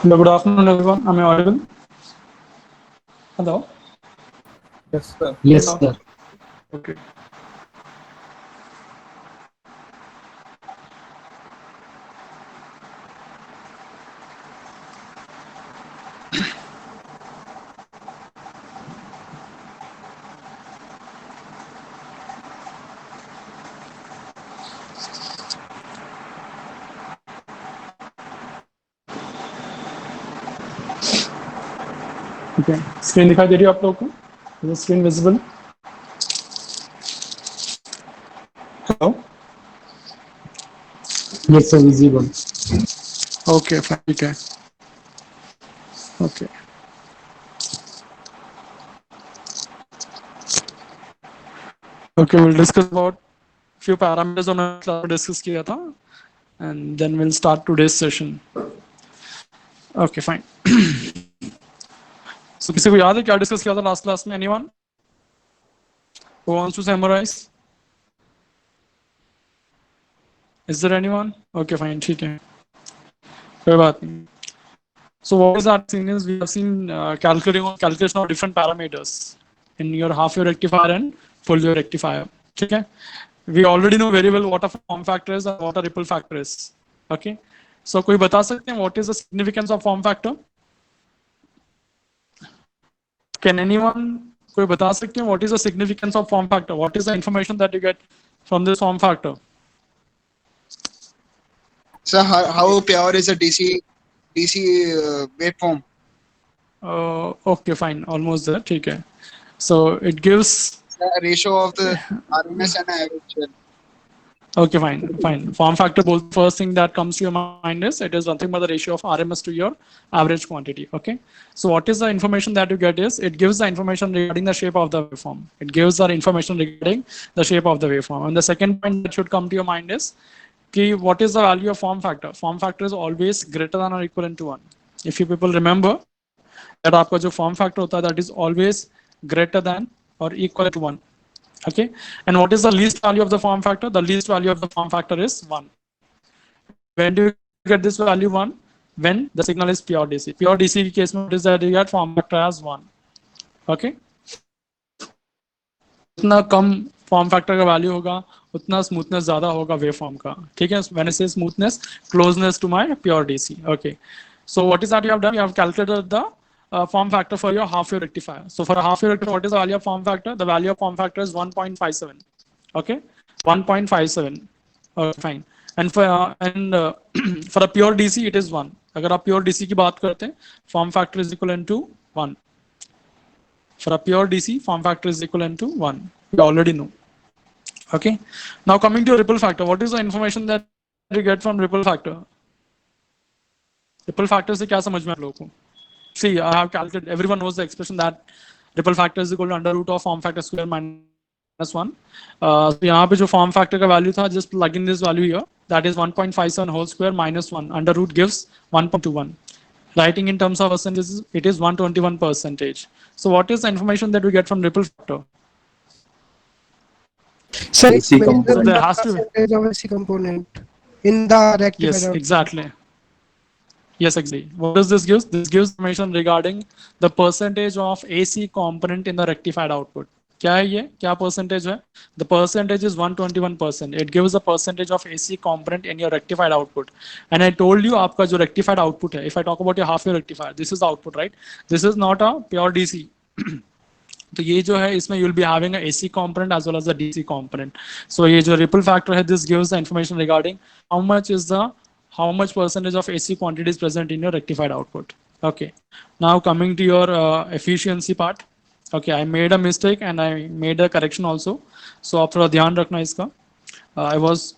Hello, good afternoon, everyone. Am I audible? Hello? Yes, sir. Yes, Hello? sir. Okay. Okay. Screen दिखाई दे रही है आप लोगों को? Is the screen visible? Hello? Yes, sir. Visible. Okay, fine. ठीक है. Okay. Okay, we'll discuss about few parameters on our class discuss किया था, and then we'll start today's session. Okay, fine. So किसी को याद है क्या डिस्कस किया था लास्ट क्लास में? Anyone who wants to summarize? Is there anyone? Okay, fine. ठीक है. कोई बात नहीं. So what is that seen is we have seen calculation of different parameters in your half wave rectifier and full wave rectifier. ठीक है? We already know very well what a form factor is and what a ripple factor is. Okay? So कोई बता सकते हैं what is the significance of form factor? Can anyone कोई बता सकते हैं what is the significance of form factor? What is the information that you get from this form factor? Sir, how pure is a DC waveform? Okay, fine, almost there. ठीक है. So it gives. The ratio of the RMS and average. Okay, fine. Form factor, first thing that comes to your mind is it is nothing but the ratio of RMS to your average quantity. Okay. So what is the information that you get is it gives the information regarding the shape of the waveform. It gives the information regarding the shape of the waveform. And the second point that should come to your mind is what is the value of form factor? Form factor is always greater than or equivalent to 1. If you people remember that आपका जो form factor होता है that is always greater than or equal to 1. Okay, and what is the least value of the form factor? The least value of the form factor is 1. When do you get this value 1? When the signal is pure DC. Pure DC case में what is that you get form factor as 1. Okay, उतना कम form factor का value होगा उतना smoothness ज़्यादा होगा waveform का. ठीक है, when I say smoothness, closeness to my pure DC. Okay, so what is that you have done? You have calculated the form factor for your half wave rectifier. So for a half wave rectifier, what is the value of form factor? The value of form factor is 1.57. Okay, 1.57. Fine. And for for a pure DC, it is 1. अगर आप pure DC की बात करते हैं, form factor is equivalent to 1. For a pure DC, form factor is equivalent to 1. We already know. Okay. Now coming to ripple factor, what is the information that you get from ripple factor? Ripple factor से क्या समझ में आप लोगों को? See, I have calculated. Everyone knows the expression that ripple factor is equal to under root of form factor square minus 1. So यहाँ पे जो form factor का value था, just plug in this value here. That is 1.57 whole square minus 1. Under root gives 1.21. Writing in terms of percentages, it is 121%. So what is the information that we get from ripple factor? Sir, AC component. So there has to be percentage of AC component in the rectifier. Yes, exactly. Yes, exactly. What does this give? This gives information regarding the percentage of AC component in the rectified output. क्या है ये? क्या percentage है? The percentage is 121%. It gives the percentage of AC component in your rectified output. And I told you आपका जो rectified output है. If I talk about your half wave rectifier, this is the output, right? This is not a pure DC. तो ये जो है इसमें you'll be having a AC component as well as a DC component. So ये जो ripple factor है, this gives the information regarding how much percentage of AC quantity is present in your rectified output. Okay. Now coming to your efficiency part. Okay, I made a mistake and I made a correction also. So आप थोड़ा ध्यान रखना इसका. I was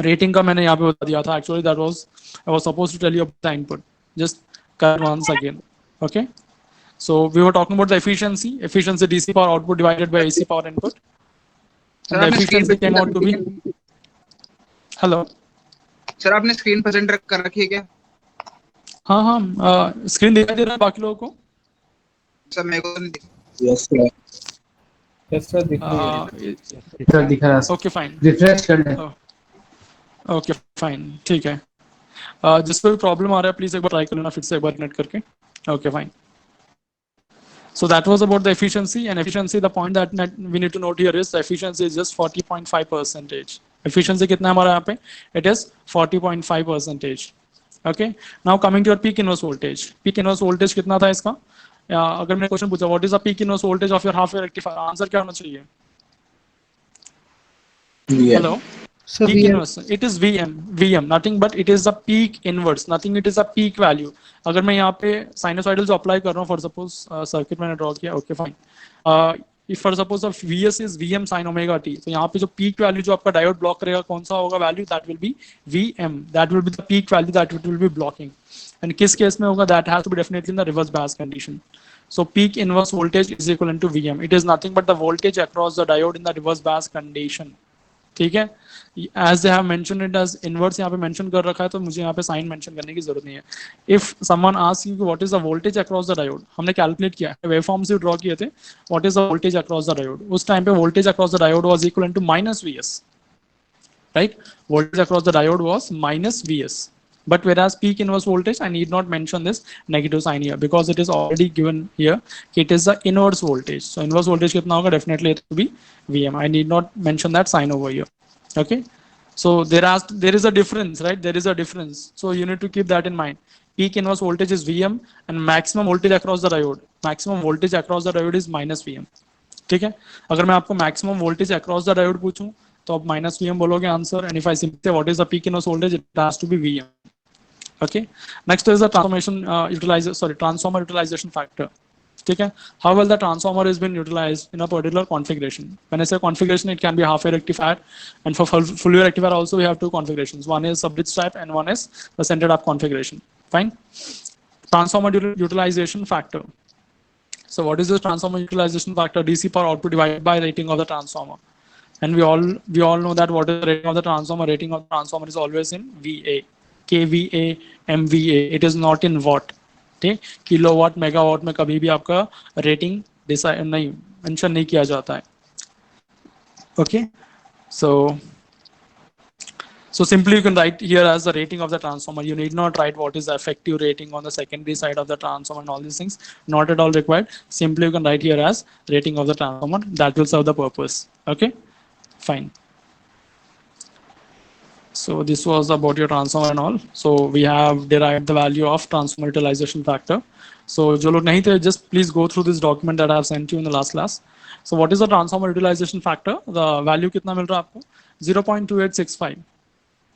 rating का मैंने यहाँ पे बता दिया था. Actually I was supposed to tell you about the input. Just correct once again. Okay. So we were talking about the efficiency DC power output divided by AC power input. And the efficiency came out to be. Hello. Sir आपने screen present कर रखी है क्या? हाँ, screen दिखाई दे रहा है बाकी लोगों को? सर मेरे को नहीं दिख। Yes, sir. Yes, sir. दिख रहा है. Okay, fine. Refresh कर लें. Okay, fine. ठीक है. जिसको भी प्रॉब्लम आ रहा है प्लीज एक बार ट्राई कर लेना फिर से एक बार नेट करके. Okay fine. So that was about the efficiency, and efficiency, the point that we need to note here is the efficiency is just 40.5%. Efficiency कितना है हमारा यहाँ पे? It is 40.5%. Okay. Now coming to your peak inverse voltage. Peak inverse voltage कितना था इसका? अगर मैंने क्वेश्चन पूछा what is the peak inverse voltage of your half wave rectifier? Answer क्या होना चाहिए? Hello. So Peak VM. inverse, it is VM, nothing but it is the peak inverse, nothing, it is a peak value. अगर मैं यहाँ पे sinusoidal जो apply कर रहा हूँ, for suppose सर्किट मैंने ड्रॉ किया, okay fine. If for suppose of VS is VM sin omega t, तो यहाँ पे जो peak value जो आपका डायोड ब्लॉक करेगा कौन सा होगा value, that will be VM, that will be the peak value that it will be blocking. And किस केस में होगा, that has to be definitely in the reverse bias condition. So peak inverse voltage is equivalent to VM. It is nothing but the voltage across the diode in the reverse bias condition. ठीक है. As they have mentioned it as inverse यहाँ पे mention कर रखा है, तो मुझे यहाँ पे साइन mention करने की जरूरत नहीं है. If someone asks you what is the voltage across the diode, हमने कैलकुलेट किया है, वेवफॉर्म से ड्रॉ किए थे, what is the voltage across the diode. उस टाइम पे voltage across the diode was equivalent to minus Vs, right? Voltage across the diode was minus Vs. But whereas peak inverse voltage, I need not mention this negative sign here because it is already given here. It is the inverse voltage. So inverse voltage कितना होगा? Definitely it will be VM. I need not mention that sign over here. Okay. So there is a difference, right? There is a difference. So you need to keep that in mind. Peak inverse voltage is VM and maximum voltage across the diode. Maximum voltage across the diode is minus VM. ठीक है. अगर मैं आपको maximum voltage across the diode पूछूं तो आप minus VM बोलोगे answer. And if I simply say what is the peak inverse voltage, it has to be VM. Okay. Next is the transformer utilization factor. ठीक है. How well the transformer has been utilized in a particular configuration. When I say configuration, it can be half wave rectifier, and for full wave rectifier also we have two configurations. One is sub-bridge type and one is the center up configuration. Fine. Transformer utilization factor. So what is this transformer utilization factor? DC power output divided by rating of the transformer. And we all know that what is the rating of the transformer? Rating of the transformer is always in VA, kVA, MVA. It is not in watt. ठीक. Kilowatt megawatt में कभी भी आपका rating decide नहीं mention नहीं किया जाता है. Okay. So simply you can write here as the rating of the transformer. You need not write what is the effective rating on the secondary side of the transformer and all these things. Not at all required. Simply you can write here as rating of the transformer. That will serve the purpose. Okay. Fine. So this was about your transformer and all. So we have derived the value of transformer utilization factor. So जो लोग नहीं थे, just please go through this document that I have sent you in the last class. So what is the transformer utilization factor? The value कितना मिल रहा है आपको? 0.2865.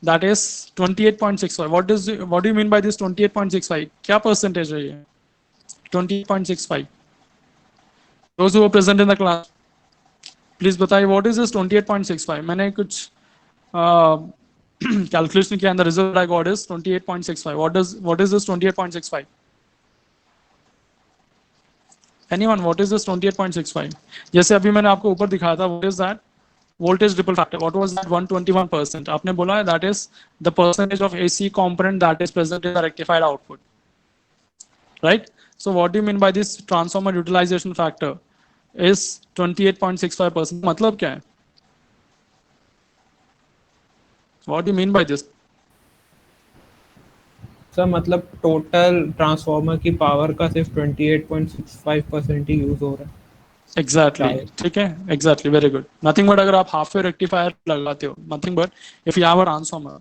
That is 28.65. What do you mean by this 28.65? क्या percentage है ये? 28.65. Those who were present in the class, please बताइए what is this 28.65? मैंने कुछ calculation किया and the result I got is 28.65. What is this 28.65? Anyone? What is this 28.65? जैसे अभी मैंने आपको ऊपर दिखाया था, what is that? Voltage ripple factor. What was that? 121%. आपने बोला है that is the percentage of AC component that is present in the rectified output. Right? So what do you mean by this transformer utilization factor? Is 28.65%. मतलब क्या है? What do you mean by this? Sir मतलब total transformer की power का सिर्फ 28.65% ही use हो रहा है. Exactly. ठीक है. Exactly. Very good. Nothing but अगर आप half wave rectifier लगाते हो, nothing but if you have a transformer,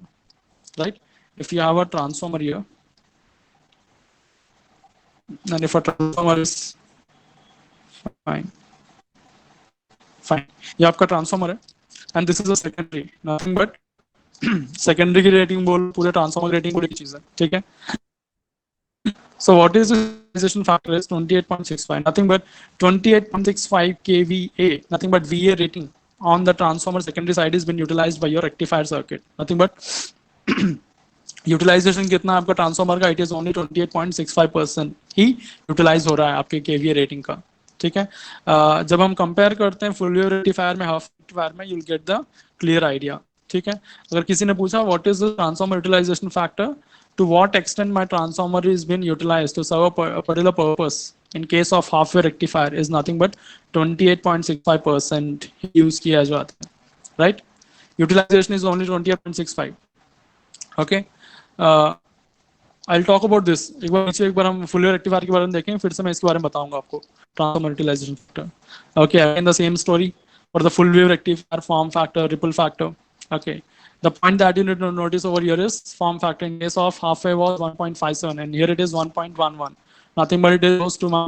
right? If you have a transformer here, and if a transformer is fine, ये आपका ट्रांसफॉर्मर है, and this is a secondary, nothing but secondary की rating बोल, पूरे transformer rating पूरी चीज है. ठीक है. So what is the utilization factor is 28.65, nothing but 28.65 kVA, nothing but VA rating on the transformer secondary side has been utilized by your rectifier circuit. Nothing but utilization कितना आपका transformer का? It is only 28.65% ही utilise हो रहा है आपके kVA rating का. ठीक है. जब हम कंपेयर करते हैं फुल वेव रेक्टिफायर में हाफ रेक्टिफायर में, you'll get the clear idea. ठीक है. अगर किसी ने पूछा what is the transformer utilization factor, to what extent my transformer is being utilized to serve a particular purpose in case of half wave rectifier is nothing but 28.65% use किया जाता है. Right? Utilization is only 28.65. Okay. I'll talk about this. एक बार हम full wave rectifier के बारे में देखें, फिर से मैं इसके बारे में बताऊंगा आपको, transformer utilisation factor. Okay, again the same story for the full wave rectifier, form factor, ripple factor. Okay, the point that you need to notice over here is form factor. In case of half wave was 1.57 and here it is 1.11. Nothing but it is close to my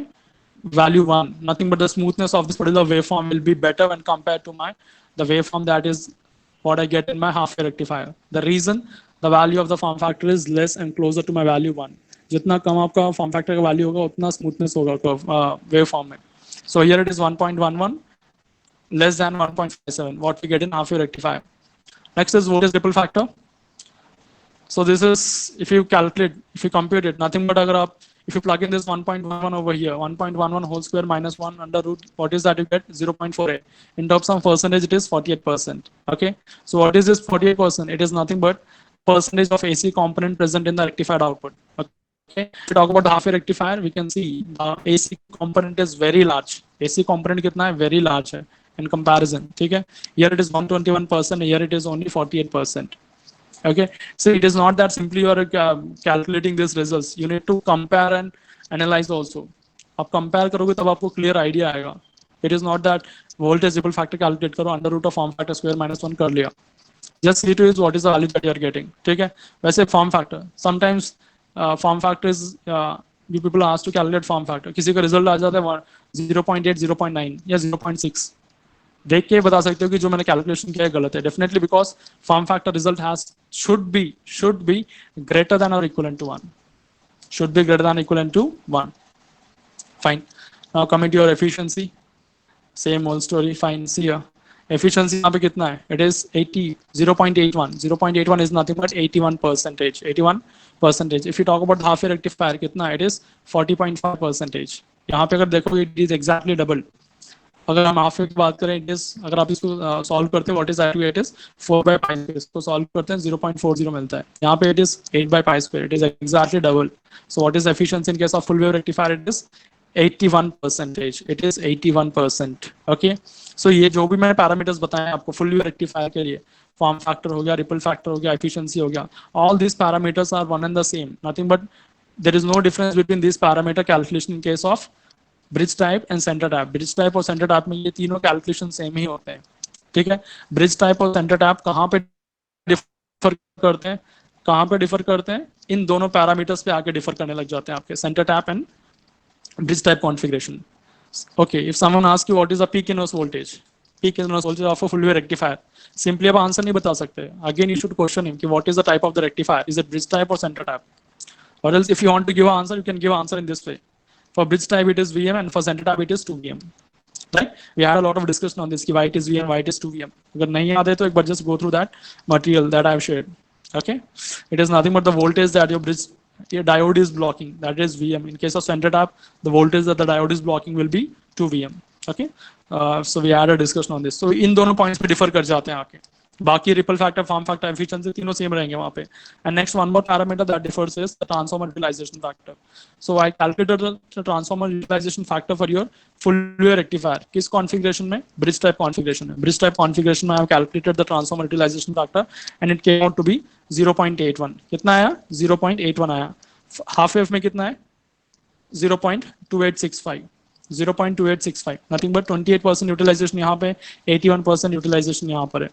value 1. Nothing but the smoothness of this particular waveform will be better when compared to the waveform that is what I get in my half wave rectifier. The reason, the value of the form factor is less and closer to my value 1. जितना कम आपका form factor का value होगा उतना smoothness होगा waveform में. So here it is 1.11 less than 1.57, what we get in half wave rectifier. Next is voltage ripple factor. So this is, if you calculate, if you compute it, nothing but अगर आप, if you plug in this 1.11 over here, 1.11 whole square minus 1 under root, what is that you get? 0.48. In terms of percentage, it is 48%. Okay. So what is this 48%? It is nothing but percentage of AC component present in the rectified output. Okay. If we talk about the half wave rectifier, we can see the AC component is very large. AC component कितना है? Very large है in comparison. ठीक है. Here it is 121%. Here it is only 48%. Okay, so it is not that simply you are calculating these results. You need to compare and analyze also. आप compare करोगे तब आपको clear idea आएगा. It is not that voltage ripple factor calculate करो under root of form factor square minus 1 कर लिया. Just see to is what is the value that you are getting. ठीक है. वैसे form factor. Sometimes form factor is you people are asked to calculate form factor. किसी का result आ जाता है 0.8, 0.9 या 0.6. देख के बता सकते हो कि जो मैंने कैलकुलेशन किया है गलत है. Definitely because form factor result has should be greater than और equivalent to 1. Should be greater than equivalent to 1. Fine. Now coming to your efficiency, same whole story. Fine. See here efficiency यहाँ पे कितना है? It is 0.81. 0.81 is nothing but 81%. 81%. If you talk about half wave rectifier कितना है? It is 40.5%. यहाँ पे अगर देखोगे इट इज एग्जैक्टली डबल. अगर हम हाफ की बात करें, इट इज, अगर आप इसको सॉल्व करते हैं, what is that? It is 4/π. इसको सॉल्व करते हैं 0.40 मिलता है. यहाँ पे it is 8/π². It is exactly double. So what is efficiency in case of full wave rectifier? It is 81%. It is 81%. Okay. So ये जो भी मैंने पैरामीटर्स बताए आपको फुल वेव रेक्टिफायर के लिए, फॉर्म फैक्टर हो गया, रिपल फैक्टर हो गया, एफिशिएंसी हो गया, all this parameters are one and the same. Nothing but there is no difference between this parameter calculation in case of bridge type and centre type. Bridge type और centre type में ये तीनों calculation same ही होते हैं. ठीक है. Bridge type और centre type कहाँ पे डिफर करते हैं? कहाँ पे डिफर करते हैं? इन दोनों पैरामीटर्स पे आके डिफर करने लग जाते हैं आपके, centre type and bridge type configuration. Okay. If someone ask you what is the peak inverse voltage, peak inverse voltage of a full wave rectifier, simply आप आंसर नहीं बता सकते. Again you should question him कि what is the type of the rectifier, is it bridge type और centre type? और else if you want to give a answer, you can give answer in this way. For bridge type it is VM and for center type it is 2VM. Right? We had a lot of discussion on this कि why it is VM, why it is 2VM. अगर नहीं याद है तो एक बार just go through that material that I have shared. Okay? It is nothing but the voltage that your diode is blocking. That is VM. In case of center type, the voltage that the diode is blocking will be 2VM. Okay? So we had a discussion on this. So इन दोनों points पे differ कर जाते हैं आके. बाकी ripple factor, form factor, efficiency तीनों same रहेंगे वहाँ पे. And next one more parameter that differs is the transformer utilisation factor. So I calculated the transformer utilisation factor for your full wave rectifier. किस कॉन्फ़िगरेशन में? Bridge type configuration में. Bridge type configuration में I have calculated the transformer utilisation factor and it came out to be 0.81. कितना आया? 0.81 आया. Half wave में कितना है? 0.2865. 0.2865. नथिंग बट 28% यूटिलाइजेशन यहाँ पे, 81% यूटिलाइजेशन यहाँ पर है.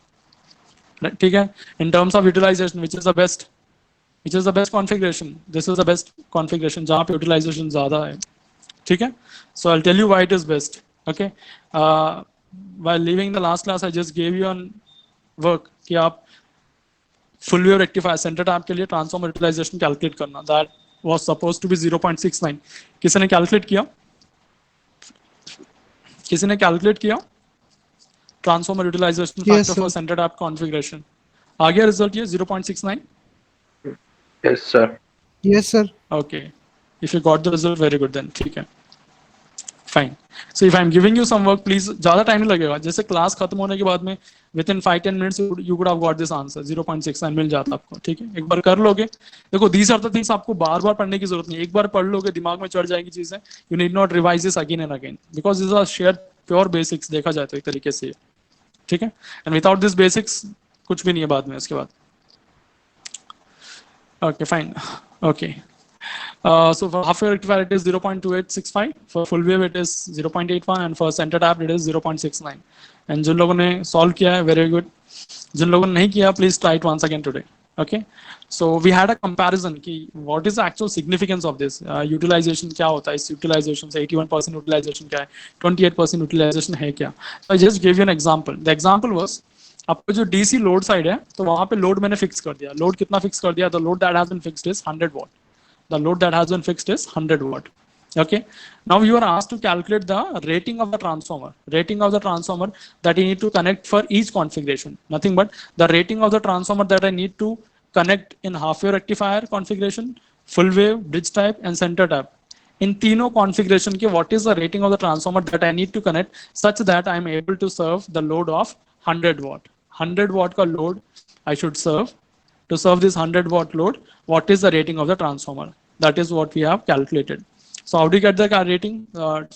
ठीक है. In terms of utilization which is the best configuration? This is the best configuration जहाँ पे यूटिलाइजेशन ज़्यादा है. ठीक है. So I will tell you why it is best. Okay. While leaving the last class I just gave you on work कि आप full wave rectifier centre type के लिए ट्रांसफार्मर यूटिलाइजेशन कैलकुलेट करना. That was supposed to be 0.69. किसी ने calculate किया? किसी ने कैलकुलेट किया transformer utilisation factor for centre type configuration? आ गया रिजल्ट ये 0.69? Yes, sir. Yes, sir. Okay. If you got the result, very good then. ठीक है. Fine. So if I am giving you some work, please ज़्यादा time नहीं लगेगा. जैसे class खत्म होने के बाद में within 5-10 minutes you could have got this answer. 0.69 मिल जाता आपको. ठीक है. एक बार कर लोगे. देखो these are the things आपको बार-बार पढ़ने की जरूरत नहीं. एक बार पढ़ लोगे दिमाग में चढ़ जाएगी चीजें. You need not revise this again and again because these are shared pure basics. देखा जाए तो एक तरीके से. ठीक है. And without this basics कुछ भी नहीं है बाद में इसके बाद. Okay, fine. Okay. So for half wave rectifier it is 0.2865, for full wave it is 0.81, and for center tap it is 0.69. And जिन लोगों ने solve किया है, very good. जिन लोगों ने नहीं किया, please try it once again today. Okay. So we had a comparison कि what is the actual significance of this utilization, क्या होता है इस utilization से, 81% utilization क्या है, 28% utilization है क्या. So I just gave you an example. The example was आपको जो DC लोड साइड है, तो वहां पे लोड मैंने फिक्स कर दिया. लोड कितना फिक्स कर दिया? The load that has been fixed is 100 watt. The load that has been fixed is 100 watt. Okay. Now you are asked to calculate the rating of the transformer. Rating of the transformer that you need to connect for each configuration. Nothing but the rating of the transformer that I need to connect in half wave rectifier configuration, full wave, bridge type, and center type. In तीनों configuration के what is the rating of the transformer that I need to connect such that I am able to serve the load of 100 watt. 100 watt का load I should serve. To serve this 100 watt load, what is the rating of the transformer? That is what we have calculated. So how do you get the rating?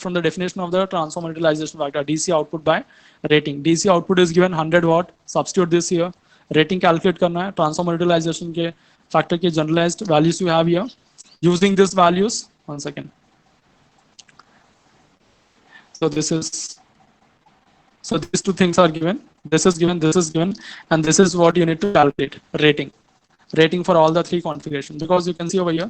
From the definition of the transformer utilization factor, DC output by rating. DC output is given 100 watt, substitute this here. Rating calculate करना है, transformer utilization के factor के generalized values you have here. Using these values, one second. So these two things are given. This is given, and this is what you need to calculate, rating for all the three configurations, because you can see over here,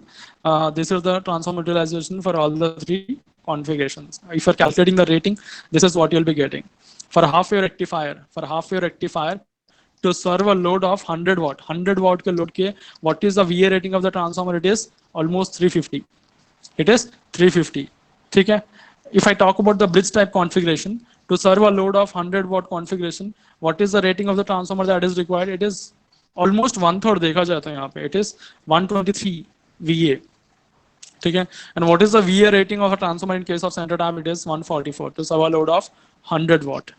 this is the transformer utilization for all the three configurations. If you're calculating the rating, this is what you'll be getting. For half wave rectifier, to serve a load of 100 watt ke load ke, what is the VA rating of the transformer? It is almost 350. It is 350. Okay. If I talk about the bridge type configuration, to serve a load of 100 watt configuration, what is the rating of the transformer that is required? It is almost 1/3 देखा जाता है यहाँ पे. It is 123 VA. ठीक है. And what is the VA rating of a transformer in case of center tap? It is 144 to serve a load of 100 watt.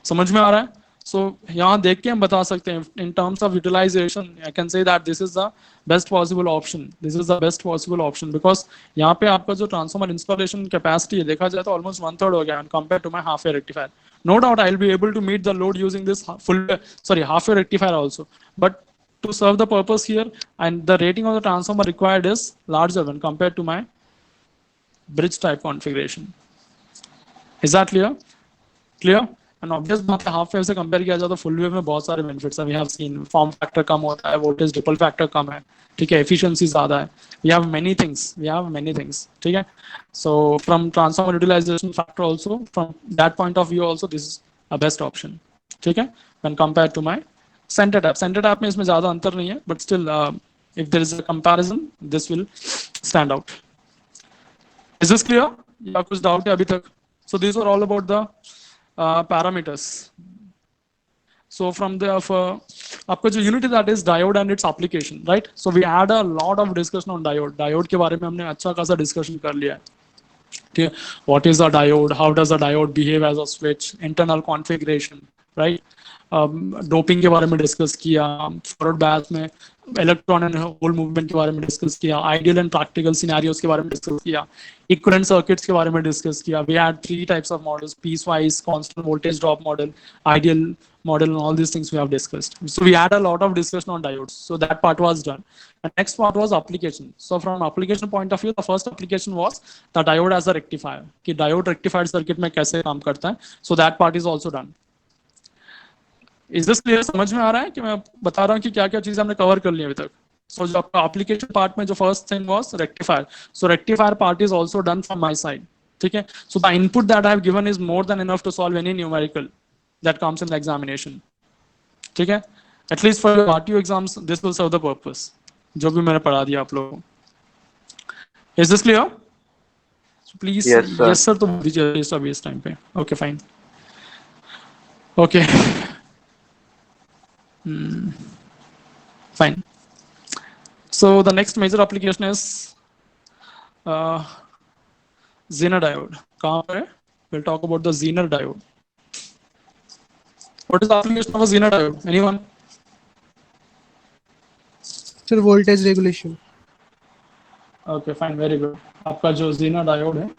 समझ में आ रहा है? So यहाँ देख के हम बता सकते हैं in terms of utilization, I can say that this is the best possible option. This is the best possible option because यहाँ पे आपका जो transformer installation capacity है देखा जाए तो almost 1/3 हो गया compared to my half wave rectifier. No doubt I'll be able to meet the load using this half wave rectifier also. But to serve the purpose here, and the rating of the transformer required is larger when compared to my bridge type configuration. Is that clear? Clear? And obvious बात है, half wave से compare किया जाए तो full wave में बहुत सारे benefits हैं. We have seen form factor कम होता है, वोल्टेज रिपल फैक्टर कम है, ठीक है, एफिशिएंसी ज्यादा है. वी हैव मेनी थिंग्स, ठीक है. So from transformer utilisation factor also, from that point of view also this is a best option, ठीक है, when compare to my centre tap. Centre tap में इसमें ज्यादा अंतर नहीं है, but still if there is a comparison this will stand out. Is this clear या कुछ डाउट है अभी तक? So this are all about the parameters. So from the आपका जो unit is that is diode and its application, right? So we had a lot of discussion on diode. Diode के बारे में हमने अच्छा खासा discussion कर लिया है. ठीक है. What is a diode? How does a diode behave as a switch? Internal configuration, right? Doping के बारे में डिस्कस किया, फॉरवर्ड बायस में इलेक्ट्रॉन एंड होल मूवमेंट के बारे में डिस्कस किया, आइडियल एंड प्रैक्टिकल सिनेरियोस के बारे में डिस्कस किया, इक्विवेलेंट सर्किट्स के बारे में डिस्कस किया. We had 3 types of models, piecewise, constant voltage drop model, ideal model, and all these things we have discussed. So we had a lot of discussion on diodes. So that part was done. And next part was application. So from application point of view, the first application was the diode as a rectifier. कि diode rectified circuit में कैसे काम करता है. So that part is also done. Is this clear? समझ में आ रहा है कि मैं बता रहा हूँ कि क्या-क्या चीजें हमने कवर कर ली अभी तक. So जो आपका application part में जो first thing was rectifier. So rectifier part is also done from my side. ठीक है. So the input that I have given is more than enough to solve any numerical that comes in the examination. ठीक है. At least for your RTO exams, this will serve the purpose. जो भी मैंने पढ़ा दिया आप लोगों को. Is this clear? So please, yes sir, तो दीजिए इस अभी इस टाइम पे. Okay, fine. Okay. Fine. So the next major application is Zener diode. कहाँ पर है? We'll talk about the Zener diode. What is the application of a Zener diode? Anyone? Sir, voltage regulation. Okay, fine, very good. आपका जो Zener diode है,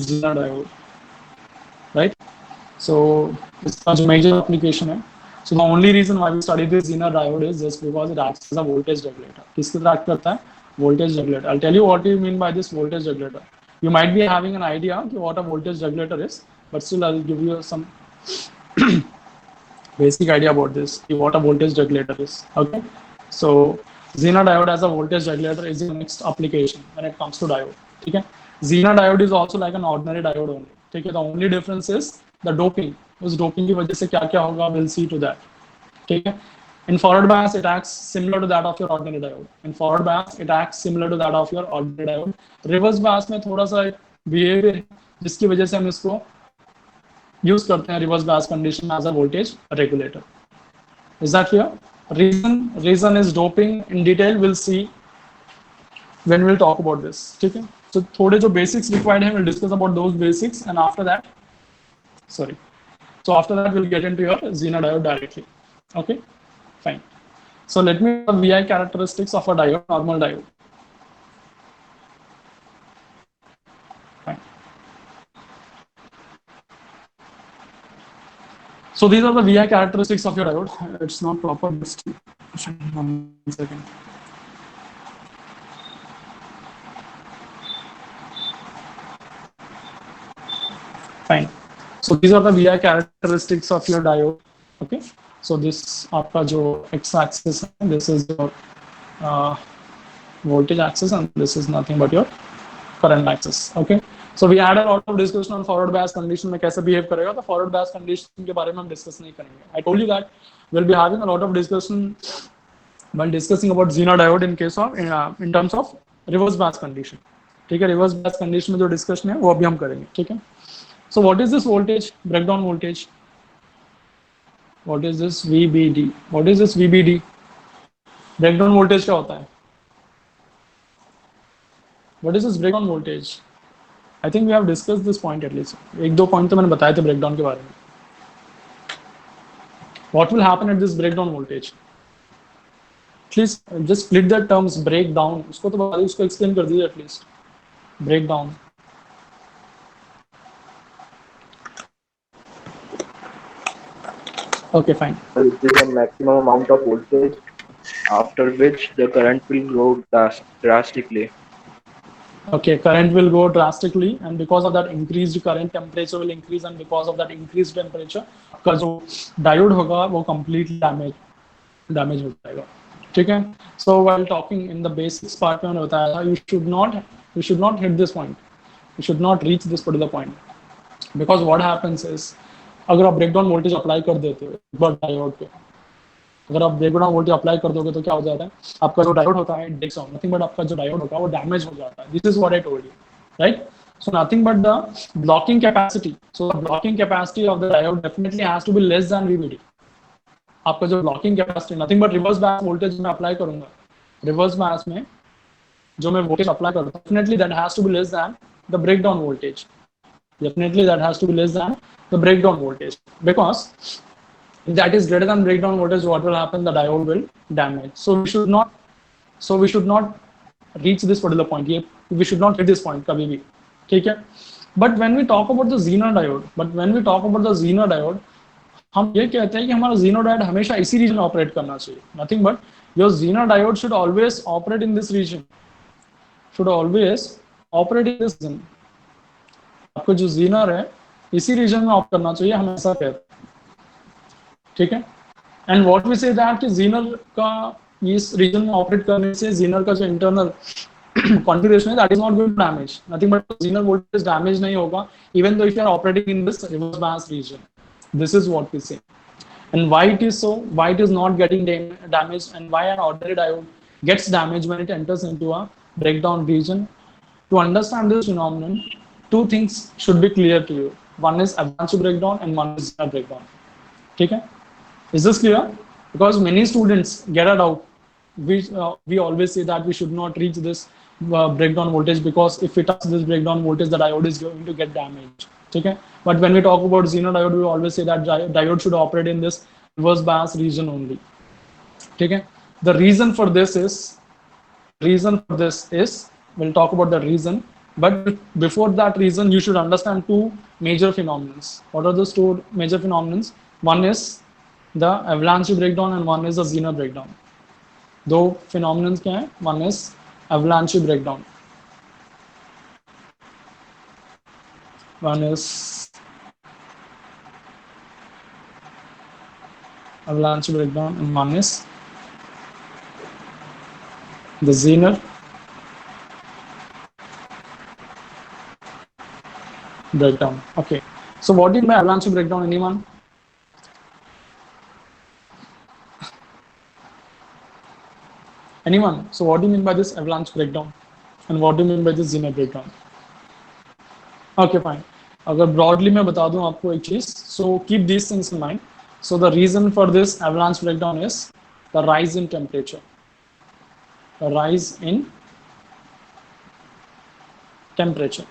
Zener diode, right? So इसका जो major application है, so the only reason why we study this Zener diode is just because it acts as a voltage regulator. किसके तरह act करता है? Voltage regulator. I'll tell you what you mean by this voltage regulator. You might be having an idea कि what a voltage regulator is, but still I'll give you some basic idea about this, what a voltage regulator is. Okay, so Zener diode as a voltage regulator is the next application when it comes to diode. ठीक है, Zener diode is also like an ordinary diode only. ठीक है, the only difference is the doping. उस doping की वजह से क्या क्या होगा, we'll see to that. ठीक है, in forward bias it acts similar to that of your ordinary diode. In forward bias it acts similar to that of your ordinary diode. Reverse bias में थोड़ा सा behavior है जिसकी वजह से हम इसको यूज करते हैं रिवर्स बायस कंडीशन में as a voltage regulator. Is that clear? Reason is doping. In detail will see when will talk about this. ठीक है, तो थोड़े जो बेसिक्स रिक्वायर्ड हैं will discuss about those basics and after that after that we'll get into your Zener diode directly. Okay, fine. So let me have VI characteristics of a diode, normal diode. Fine. So these are the VI characteristics of your diode. It's not proper. Just 1 second. Fine. So these are the VI characteristics of your diode. Okay. So this आपका जो x-axis है, this is your voltage axis, and this is nothing but your current axis. Okay. So we had a lot of discussion on forward bias condition में कैसे behave करेगा. तो forward bias condition के बारे में हम discuss नहीं करेंगे. I told you that we'll be having a lot of discussion while discussing about Zener diode in case of in terms of reverse bias condition. ठीक है, reverse bias condition में जो discussion है वो अभी हम करेंगे. ठीक है. So what is this voltage? Breakdown voltage. What is this VBD? What is this VBD? Breakdown voltage क्या होता है? What is this breakdown voltage? I think we have discussed this point at least. एक दो point तो मैंने बताए थे breakdown के बारे में. What will happen at this breakdown voltage? Please just split the terms breakdown. उसको तो बता दीजिए, उसको explain कर दीजिए at least. Breakdown. Okay, fine. This is the maximum amount of voltage after which the current will grow drastically. Okay, current will go drastically, and because of that increased current, temperature will increase, and because of that increased temperature, आपका जो diode होगा वो completely damage हो जाएगा. ठीक है. So while talking in the basics part में मैंने बताया था, you should not hit this point. You should not reach this particular point, because what happens is अगर आप ब्रेकडाउन वोल्टेज अप्लाई कर देते हो एक बार डायोड पे, अगर आप ब्रेकडाउन वोल्टेज अप्लाई कर दोगे तो क्या हो जाता है, आपका जो डायोड होता है it breaks down. Nothing but आपका जो डायोड होगा वो डैमेज हो जाता है. This is what I told you, right? So nothing but the blocking capacity. So the blocking capacity of the diode definitely has to be less than VBD. आपका जो blocking capacity, nothing but reverse bias voltage मैं apply करूंगा, reverse bias में जो मैं voltage apply करता हूं, definitely that has to be less then the breakdown voltage. Definitely that has to be less than the breakdown voltage, because if that is greater than breakdown voltage, what will happen? The diode will damage. So we should not reach this particular point. We should not hit this point kabhi bhi. ठीक है. But when we talk about the Zener diode, हम ये कहते हैं कि हमारा Zener diode हमेशा इसी रीजन में ऑपरेट करना चाहिए. Nothing but your Zener diode should always operate in this region. Should always operate in this region. आपको जो Zener है इसी रीजन में ऑपरेट करना चाहिए, हम ऐसा कहते हैं. ठीक है. And what we say that कि Zener का इस रीजन में ऑपरेट करने से Zener का जो इंटरनल कॉन्फ़िगरेशन है that is not going to damage. Nothing but Zener voltage damage नहीं होगा even though if you are operating in this reverse bias region. This is what we say. And why it is so, why it is not getting damage, and why an ordinary diode gets damaged when it enters into a breakdown region. To understand this phenomenon, two things should be clear to you. One is advanced breakdown and one is Zener breakdown. ठीक है. Is this clear? Because many students get it out. We always say that we should not reach this breakdown voltage, because if we touch this breakdown voltage, the diode is going to get damaged. ठीक है. But when we talk about Zener diode, we always say that diode should operate in this reverse bias region only. ठीक है. The reason for this is we'll talk about the reason. But before that reason, you should understand two major phenomena. What are those two major phenomena? One is the avalanche breakdown and one is the Zener breakdown. दो phenomena क्या है? One is avalanche breakdown. One is avalanche breakdown and one is the Zener breakdown. Okay. So what is my avalanche breakdown? Anyone? Anyone? So what do you mean by this avalanche breakdown? And what do you mean by this Zener breakdown? Okay, fine. अगर broadly मैं बता दूं आपको एक चीज, so keep these things in mind. So the reason for this avalanche breakdown is the rise in temperature. The rise in temperature.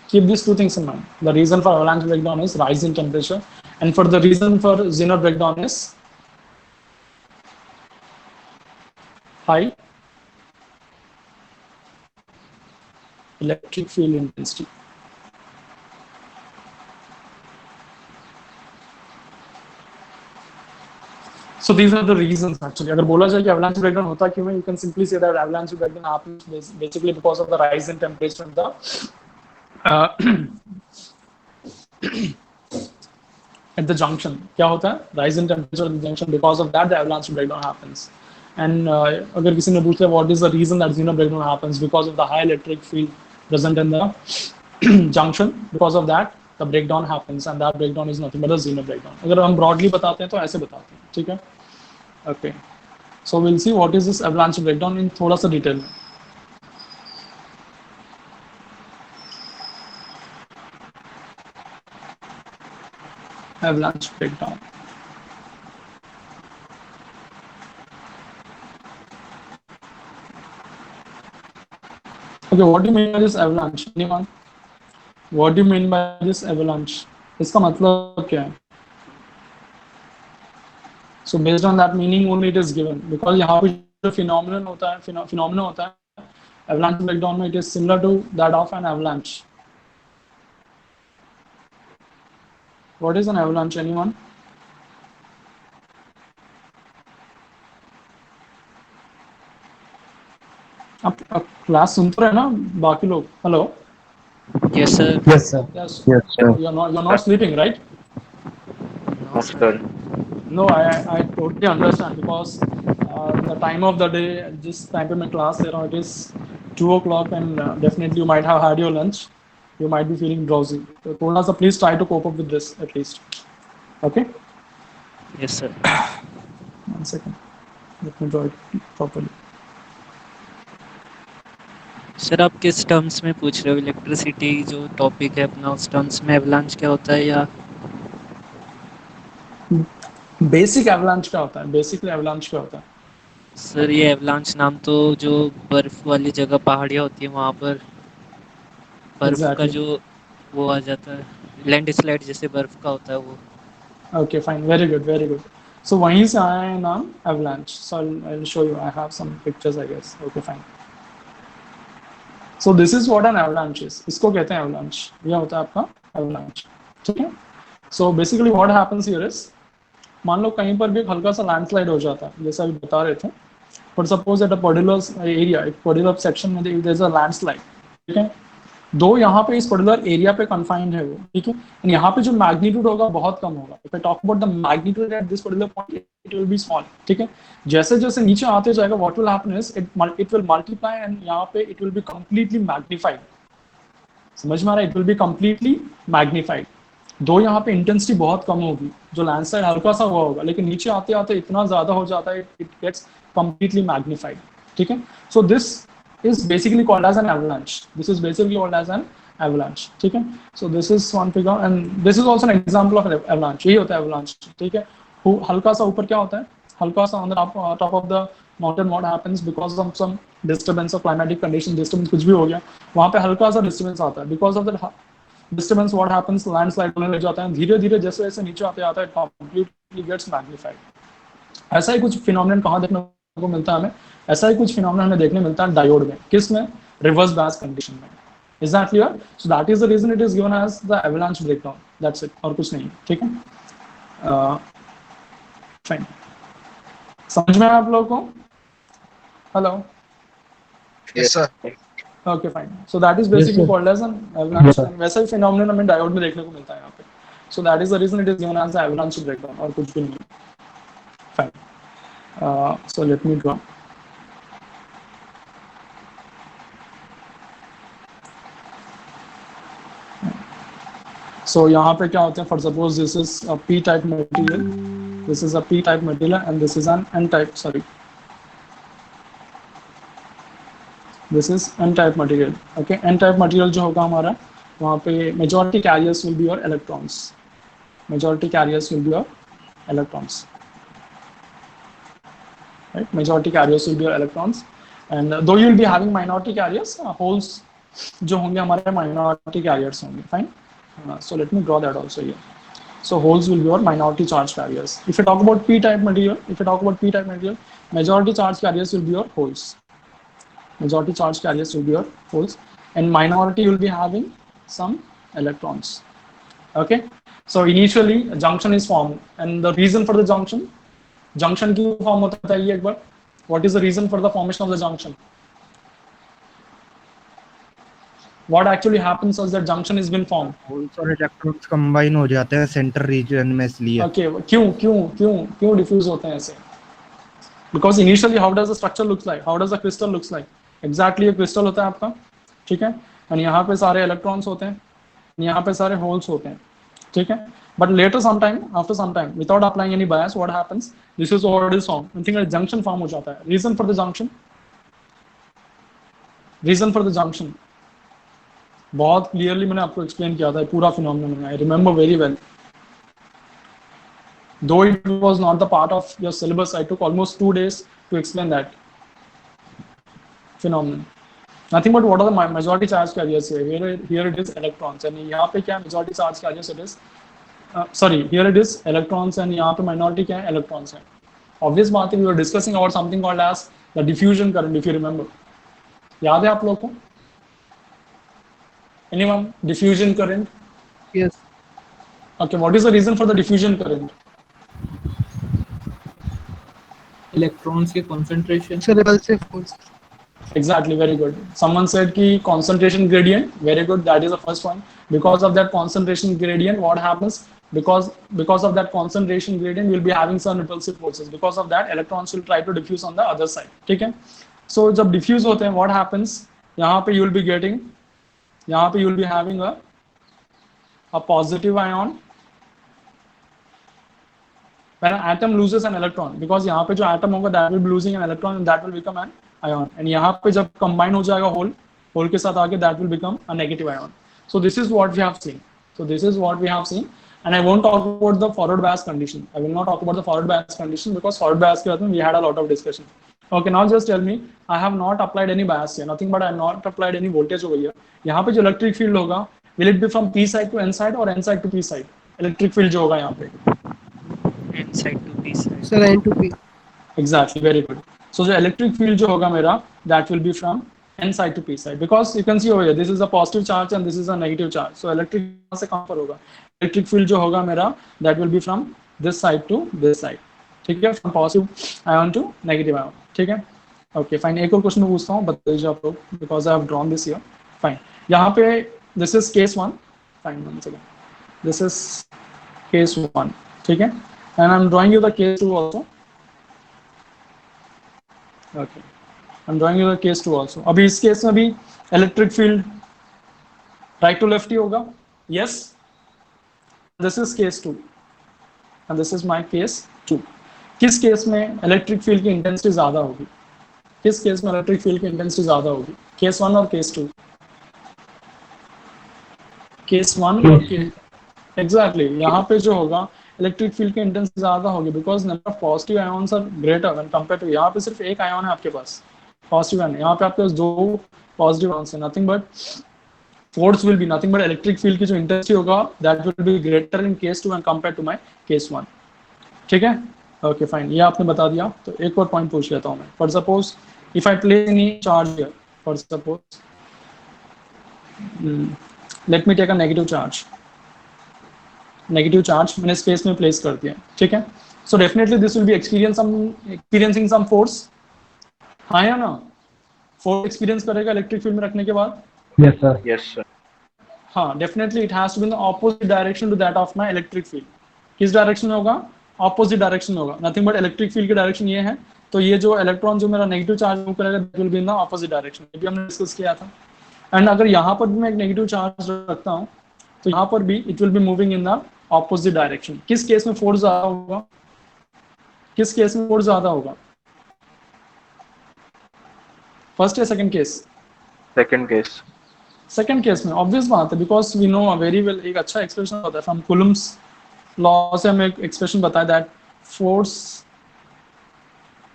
Keep these two things in mind. The reason for avalanche breakdown is rise in temperature, and for the reason for Zener breakdown is high electric field intensity. So these are the reasons actually. अगर बोला जाए कि avalanche breakdown होता क्यों है, you can simply say that avalanche breakdown happens basically because of the rise in temperature of the at the junction. क्या होता है? Rise in temperature at the junction. Because of that, the avalanche breakdown happens. And अगर किसी ने पूछा what is the reason that Zener breakdown happens? Because of the high electric field present in the junction. Because of that, the breakdown happens, and that breakdown is nothing but a Zener breakdown. अगर हम broadly बताते हैं तो ऐसे बताते हैं, ठीक है? Okay. So we'll see what is this avalanche breakdown in थोड़ा सा detail में. Avalanche breakdown. Okay, what do you mean by this avalanche? Anyone? What do you mean by this avalanche? इसका मतलब क्या है? So based on that meaning only it is given, because यहाँ पे जो phenomenon होता है, avalanche breakdown में it is similar to that of an avalanche. What is an avalanche? Anyone? आप क्लास सुनते रहे ना बाकी लोग? Hello? Yes, sir. Yes, sir. Yes. Yes, sir. You're not sleeping, right? No, sir. No, I totally understand, because the time of the day, just time in class, it is 2 o'clock, and definitely you might have had your lunch. You might be feeling drowsy. So, Purna, so please try to cope up with this at least. Okay? Yes, sir. 1 second. Let me draw it properly. Sir आप किस terms में पूछ रहे हो? Electricity जो topic है अपना, उस टर्म्स में एवलांच क्या होता है, या बेसिक एवलांच क्या होता है? बेसिकली एवलांच क्या होता है? सर ये एवलांच नाम तो जो बर्फ वाली जगह पहाड़ियाँ होती है वहाँ पर बर्फ का Exactly. जो वो आ जाता है, लैंडस्लाइड जैसे बर्फ का होता है वो. Okay, fine. Very good, very good. So वहीं से आया है नाम avalanche. So I'll show you. I have some pictures, I guess. Okay, fine. So this is what an avalanche is. इसको कहते हैं avalanche. ये होता है आपका avalanche. ठीक है? So basically what happens here is, मान लो कहीं पर भी एक हल्का सा लैंडस्लाइड हो जाता है, जैसा अभी बता रहे थे. But suppose at a particular area, एक particular section में there is a landslide. ठीक है? दो यहाँ पे इस पर्टिकुलर एरिया पे कन्फाइंड है वो, ठीक है, एंड यहाँ पे जो मैग्नीट्यूड होगा बहुत कम होगा. If I talk about the magnitude at this particular point, it will be small. ठीक है, जैसे जैसे नीचे आते जाएगा, what will happen is it will multiply, and यहाँ पे it will be completely magnified. समझ में आ रहा है? It will be completely magnified. दो यहाँ पे इंटेंसिटी बहुत कम होगी, जो लैंडस्लाइड हल्का सा हुआ होगा, लेकिन नीचे आते आते इतना ज्यादा हो जाता है, इट गेट्स कंप्लीटली मैग्नीफाइड. ठीक है, so this is basically called as an avalanche. This is basically called as an avalanche. ठीक है, so this is one figure, and this is also an example of an avalanche. यही होता है avalanche. ठीक है, हल्का सा ऊपर क्या होता है, हल्का सा on the top of the mountain, what happens because of some disturbance or climatic condition, disturbance कुछ भी हो गया, वहाँ पे हल्का सा disturbance आता है. Because of that disturbance, what happens, landslide होने लग जाता है. धीरे धीरे जैसे जैसे नीचे आते आता है, completely gets magnified. ऐसा ही कुछ फिनोमिनन कहाँ देखने को मिलता है हमें? ऐसा ही कुछ फिनोमिना हमें देखने मिलता है डायोड में. किस में? reverse bias condition में. Is that clear? So that is the reason it is given as the avalanche breakdown. That's it. और कुछ नहीं. ठीक है? Fine. समझ में आया आप लोगों को? Hello. Yes sir. Okay, fine. So that is basically called as an avalanche. वैसा ही phenomenon हमें डायोड में देखने को मिलता है यहाँ पे. So that is the reason it is given as the avalanche breakdown और कुछ भी नहीं. Fine. So let me draw. So यहाँ पे क्या होता है? For suppose this is a p-type material. This is a p-type material and this is an n-type. Sorry. This is n-type material. Okay, n-type material जो होगा हमारा वहाँ पे majority carriers will be your electrons. Majority carriers will be your electrons. Right, majority carriers will be your electrons. And though you will be having minority carriers, holes जो होंगे हमारे minority carriers होंगे. Fine. So let me draw that also here. So holes will be your minority charge carriers. If you talk about p-type material, majority charge carriers will be your holes. Majority charge carriers will be your holes, and minority will be having some electrons. Okay. So initially a junction is formed, and the reason for the junction क्यों form होता है ये एक बार. What is the reason for the formation of the junction? What actually happens as that junction has been formed? Holes और electrons combine हो जाते हैं centre reason में इसलिए. Okay, क्यों diffuse होते हैं ऐसे? Because initially how does the structure looks like? How does the crystal looks like? Exactly a crystal होता है आपका, ठीक है? And यहाँ पे सारे electrons होते हैं, यहाँ पे सारे holes होते हैं, ठीक है? But later after some time, without applying any bias, what happens? This is what is formed. I think a junction form हो जाता है. Reason for the junction. बहुत clearly मैंने आपको explain किया था पूरा phenomenon. I remember very well. Though it was not the part of your syllabus, I took almost 2 days to explain that phenomenon. Nothing but what are the majority charge carriers here? Here it is electrons, and यहाँ पे क्या majority charge carriers it is? Here it is electrons, and यहाँ पे minority क्या है? Electrons है. Obvious बात है, we were discussing about something called as the diffusion current, if you remember. याद है आप लोगों को? Anyone? Diffusion current? Yes. Okay, what is the reason for the diffusion current? Electrons के concentration. It's a repulsive force. Exactly, very good. Someone said ki concentration gradient. Very good. That is the first one. Because of that concentration gradient, what happens? Because of that concentration gradient, we'll be having some repulsive forces. Because of that, electrons will try to diffuse on the other side. ठीक है? So जब diffuse होते हैं, what happens? यहाँ पे you will be having a positive ion. When an atom loses an electron, because यहाँ पे जो atom होगा, that will be losing an electron, and that will become an ion. And यहाँ पे जब combine हो जाएगा hole के साथ आके, that will become a negative ion. So this is what we have seen. And I won't talk about the forward bias condition. I will not talk about the forward bias condition because forward bias के बारे में we had a lot of discussion. Okay, now just tell me, I have not applied any bias here. Nothing but I have not applied any voltage over here. यहाँ पे जो electric field होगा, will it be from P side to N side or N side to P side? Electric field जो होगा यहाँ पे. N side to P side. Sir, N to P. Exactly, very good. So the electric field जो होगा मेरा, that will be from N side to P side, because you can see over here, this is a positive charge and this is a negative charge. So electric से कहाँ पर होगा? Electric field जो होगा मेरा, that will be from this side to this side. ठीक है? From positive ion to negative ion. ठीक है? Okay, fine. एक और क्वेश्चन पूछता हूँ, बता दीजिए आप लोग, because I have drawn this here. Fine. यहाँ पे this is case 1. Fine, one second. This is case 1. ठीक है? And I'm drawing you the case 2 also. Okay. I'm drawing you the case 2 also. अभी इस केस में भी electric field right to left ही होगा. Yes. This is case 2. And this is my case 2. किस case में electric field की intensity ज़्यादा होगी? किस केस में electric field की intensity ज़्यादा होगी? Case 1 और case 2. Case 1 और case exactly. यहाँ पे जो होगा इलेक्ट्रिक फील्ड की इंटेंसिटी ज्यादा होगी, because number of positive ions are greater when compare to, यहाँ पे सिर्फ एक आयन है आपके पास पॉजिटिव आयन, यहाँ पे आपके पास 2 पॉजिटिव आयन्स है. Nothing but force will be nothing but electric field की जो इंटेंसिटी होगा that will be greater in case 2 when compare to my case 1. ठीक है? ओके फाइन, ये आपने बता दिया. तो एक और पॉइंट पूछ लेता हूँ मैं. For suppose if I place any charge here, for suppose let me take a negative charge मैंने स्पेस में प्लेस कर दिया, ठीक है। So definitely this will be experiencing some force, हाँ या ना? फोर्स एक्सपीरियंस करेगा इलेक्ट्रिक फील्ड में रखने के बाद। Yes, sir. हाँ, definitely it has to be in the opposite direction to that of my electric field. किस डायरेक्शन में होगा? ऑपोजिट डायरेक्शन में होगा। नथिंग बट इलेक्ट्रिक फील्ड की डायरेक्शन ये है, तो ये जो इलेक्ट्रॉन जो मेरा नेगेटिव चार्ज मूव करेगा that will B in the opposite direction, ये भी हमने डिस्कस किया था। एंड अगर यहाँ पर भी मैं एक नेगेटिव चार्ज रखता हूँ तो यहाँ पर भी it will be moving in the opposite direction. किस केस में फोर्स ज्यादा होगा? किस केस में फोर्स ज्यादा होगा? फर्स्ट या second case? Second case. Second case में ऑब्वियस बात है, because we know very well, एक अच्छा एक्सप्रेशन होता है फ्रॉम कूलम्स लॉ से हमें एक एक्सप्रेशन बताया that force